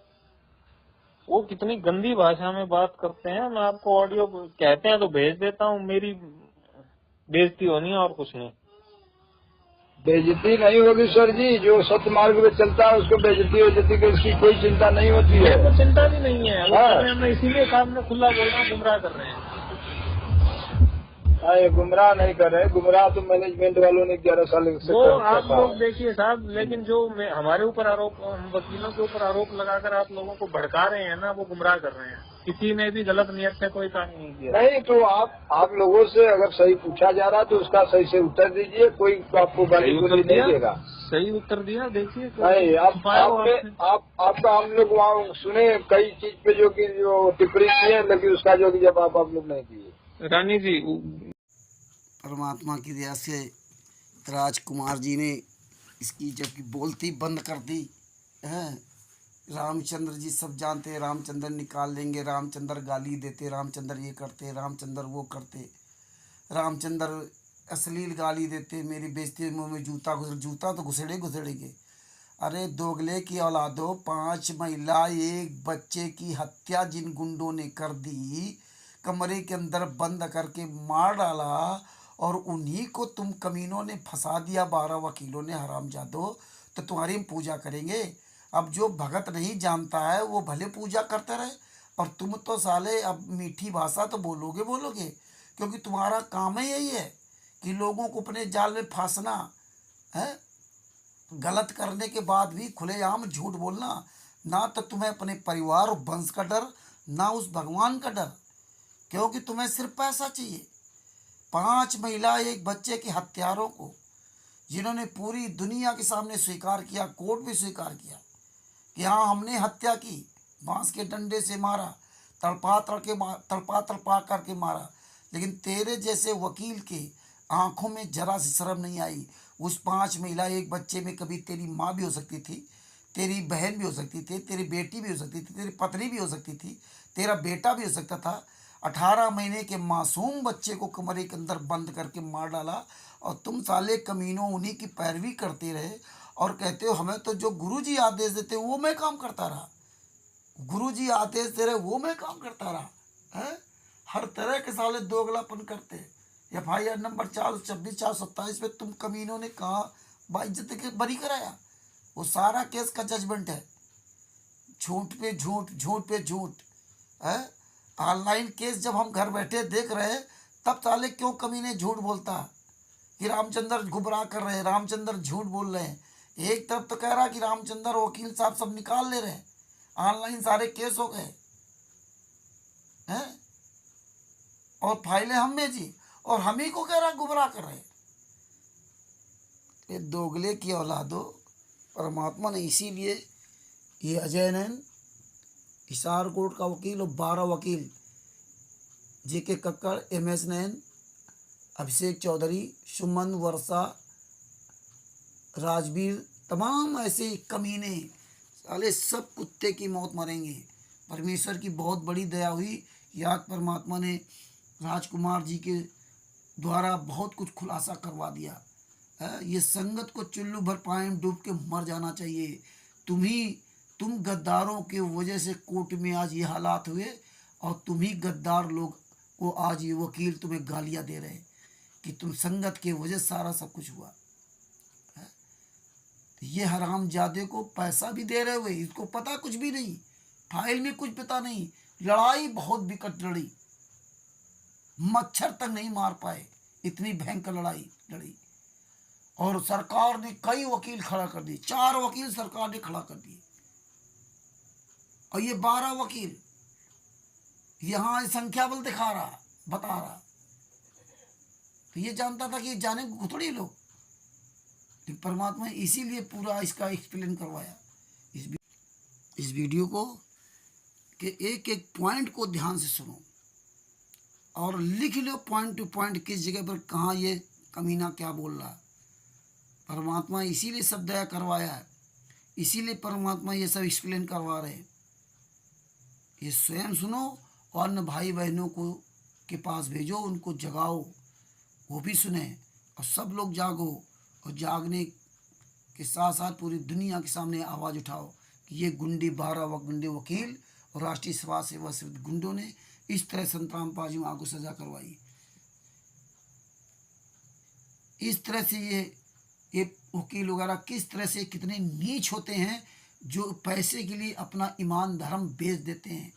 वो कितनी गंदी भाषा में बात करते हैं। मैं आपको ऑडियो कहते हैं तो भेज देता हूँ। मेरी बेइज्जती होनी है और कुछ नहीं। बेइज्जती नहीं होगी सर जी, जो सत्य मार्ग में चलता है उसको बेइज्जती हो जाती है, इसकी कोई चिंता नहीं होती है। तो चिंता भी नहीं है, वो कर रहे हैं। मैं इसीलिए सामने खुला बोल रहा हूँ, गुमराह कर रहे हैं। ये गुमराह नहीं कर रहे, गुमराह तो मैनेजमेंट वालों ने 11 साल से वो कर आप रखा लोग है। देखिए साहब, लेकिन जो हमारे ऊपर आरोप, हम वकीलों के ऊपर आरोप लगाकर आप लोगों को भड़का रहे हैं ना, वो गुमराह कर रहे हैं। किसी ने भी गलत नियत से कोई काम नहीं किया। नहीं तो आप लोगों से अगर सही पूछा जा रहा तो उसका सही से उत्तर दीजिए, कोई आपको गाली गुली नहीं देगा। सही उत्तर दिया, देखिए नहीं आपका हम लोग वहाँ सुने कई चीज पे जो टिप्पणी की है, लेकिन उसका जो कि जवाब आप लोग नहीं दिए। रानी जी, परमात्मा की दया से राजकुमार जी ने इसकी जबकि बोलती बंद कर दी है। रामचंद्र जी सब जानते हैं, रामचंद्र निकाल लेंगे, रामचंद्र गाली देते, रामचंद्र ये करते, रामचंद्र वो करते, रामचंद्र अश्लील गाली देते, मेरी बेइज्जती मुँह में जूता तो घुसेड़ेंगे। अरे दोगले की औलादो, 5 महिला 1 बच्चे की हत्या जिन गुंडों ने कर दी, कमरे के अंदर बंद करके मार डाला, और उन्हीं को तुम कमीनों ने फंसा दिया 12 वकीलों ने, हरामजादो। तो तुम्हारी हम पूजा करेंगे। अब जो भगत नहीं जानता है वो भले पूजा करते रहे, और तुम तो साले अब मीठी भाषा तो बोलोगे, क्योंकि तुम्हारा काम ही यही है कि लोगों को अपने जाल में फांसना है। गलत करने के बाद भी खुलेआम झूठ बोलना, ना तो तुम्हें अपने परिवार और वंश का डर, ना उस भगवान का डर, क्योंकि तुम्हें सिर्फ पैसा चाहिए। 5 महिला 1 बच्चे के हत्यारों को, जिन्होंने पूरी दुनिया के सामने स्वीकार किया, कोर्ट में स्वीकार किया कि हाँ हमने हत्या की, बांस के डंडे से मारा, तड़पा करके मारा, लेकिन तेरे जैसे वकील के आंखों में जरा सी शर्म नहीं आई। उस 5 महिला 1 बच्चे में कभी तेरी माँ भी हो सकती थी, तेरी बहन भी हो सकती थी, तेरी बेटी भी हो सकती थी, तेरी पत्नी भी हो सकती थी, तेरा बेटा भी हो सकता था। 18 महीने के मासूम बच्चे को कमरे के अंदर बंद करके मार डाला, और तुम साले कमीनों उन्हीं की पैरवी करते रहे और कहते हो हमें तो जो गुरुजी आदेश देते वो मैं काम करता रहा, गुरुजी आदेश दे रहे वो मैं काम करता रहा है। हर तरह के साले दोगलापन करते। FIR नंबर 426 427 पे तुम कमीनों ने कहा बाइज्जत के बरी कराया। वो सारा केस का जजमेंट है, झूठ पे झूठ, झूठ पे झूठ है। ऑनलाइन केस जब हम घर बैठे देख रहे हैं, तब साले क्यों कमीने झूठ बोलता कि रामचंद्र गुमराह कर रहे हैं, रामचंद्र झूठ बोल रहे हैं। एक तरफ तो कह रहा कि रामचंद्र वकील साहब सब निकाल ले रहे हैं, ऑनलाइन सारे केस हो गए हैं, और फाइलें हम भेजी, और हम ही को कह रहा गुमराह कर रहे हैं। ये दोगले की औलादो, परमात्मा ने इसीलिए ये अजय नैन, हिसार कोर्ट का वकील और 12 वकील, JK कक्कड़, MS नैन, अभिषेक चौधरी, सुमन, वर्षा, राजवीर, तमाम ऐसे कमीने साले सब कुत्ते की मौत मरेंगे। परमेश्वर की बहुत बड़ी दया हुई, याद परमात्मा ने राजकुमार जी के द्वारा बहुत कुछ खुलासा करवा दिया है। ये संगत को चुल्लू भर पानी डूब के मर जाना चाहिए। तुम गद्दारों के वजह से कोर्ट में आज ये हालात हुए, और तुम ही गद्दार लोग को आज ये वकील तुम्हें गालियां दे रहे हैं कि तुम संगत के वजह सारा सब कुछ हुआ है। ये हरामजादे को पैसा भी दे रहे हुए, इसको पता कुछ भी नहीं, फाइल में कुछ पता नहीं। लड़ाई बहुत विकट लड़ी, मच्छर तक नहीं मार पाए, इतनी भयंकर लड़ाई लड़ी, और सरकार ने कई वकील खड़ा कर दिए, 4 वकील सरकार ने खड़ा कर दिए, और ये 12 वकील यहाँ संख्या बल दिखा रहा, बता रहा। तो ये जानता था कि ये जाने को थोड़ी लोग, लेकिन परमात्मा ने इसीलिए पूरा इसका एक्सप्लेन करवाया इस वीडियो को, कि एक एक पॉइंट को ध्यान से सुनो और लिख लो पॉइंट टू पॉइंट, किस जगह पर कहाँ ये कमीना क्या बोल रहा। परमात्मा इसीलिए सब दया करवाया है, इसीलिए परमात्मा ये सब एक्सप्लेन करवा रहे हैं। ये स्वयं सुनो और अन्य भाई बहनों को के पास भेजो, उनको जगाओ, वो भी सुने, और सब लोग जागो, और जागने के साथ साथ पूरी दुनिया के सामने आवाज़ उठाओ कि ये गुंडे 12 गुंडे वकील और राष्ट्रीय समाज सेवा से गुंडों ने इस तरह संतराम पाजी माँ को सजा करवाई। इस तरह से ये वकील वगैरह किस तरह से कितने नीच होते हैं, जो पैसे के लिए अपना ईमान धर्म बेच देते हैं,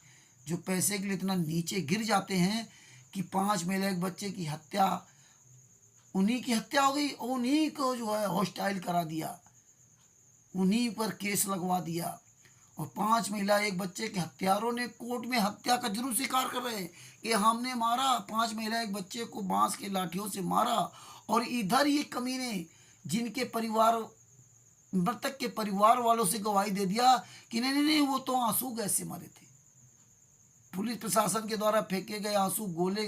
जो पैसे के लिए इतना नीचे गिर जाते हैं कि 5 महिला एक बच्चे की हत्या, उन्हीं की हत्या हो गई और उन्हीं को जो है हॉस्टाइल करा दिया, उन्हीं पर केस लगवा दिया। और 5 महिला एक बच्चे के हत्यारों ने कोर्ट में हत्या का जरूर स्वीकार कर रहे हैं कि हमने मारा, 5 महिला एक बच्चे को बांस के लाठियों से मारा। और इधर ये कमीने जिनके परिवार, मृतक के परिवार वालों से गवाही दे दिया कि नहीं नहीं नहीं वो तो आंसू गैस से मरे थे, पुलिस प्रशासन के द्वारा फेंके गए आंसू गोले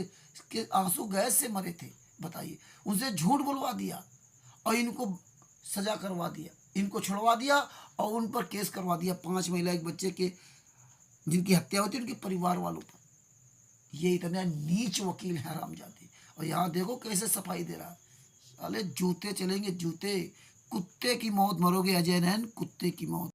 के आंसू गैस से मरे थे। बताइए, उनसे झूठ बुलवा दिया और इनको सजा करवा दिया, इनको छुड़वा दिया और उन पर केस करवा दिया 5 महिला एक बच्चे के जिनकी हत्या होती है उनके परिवार वालों पर। ये इतने नीच वकील हैं हरामजादे। और यहाँ देखो कैसे सफाई दे रहा है। साले जूते चलेंगे जूते, कुत्ते की मौत मरोगे अजय नैन, कुत्ते की मौत।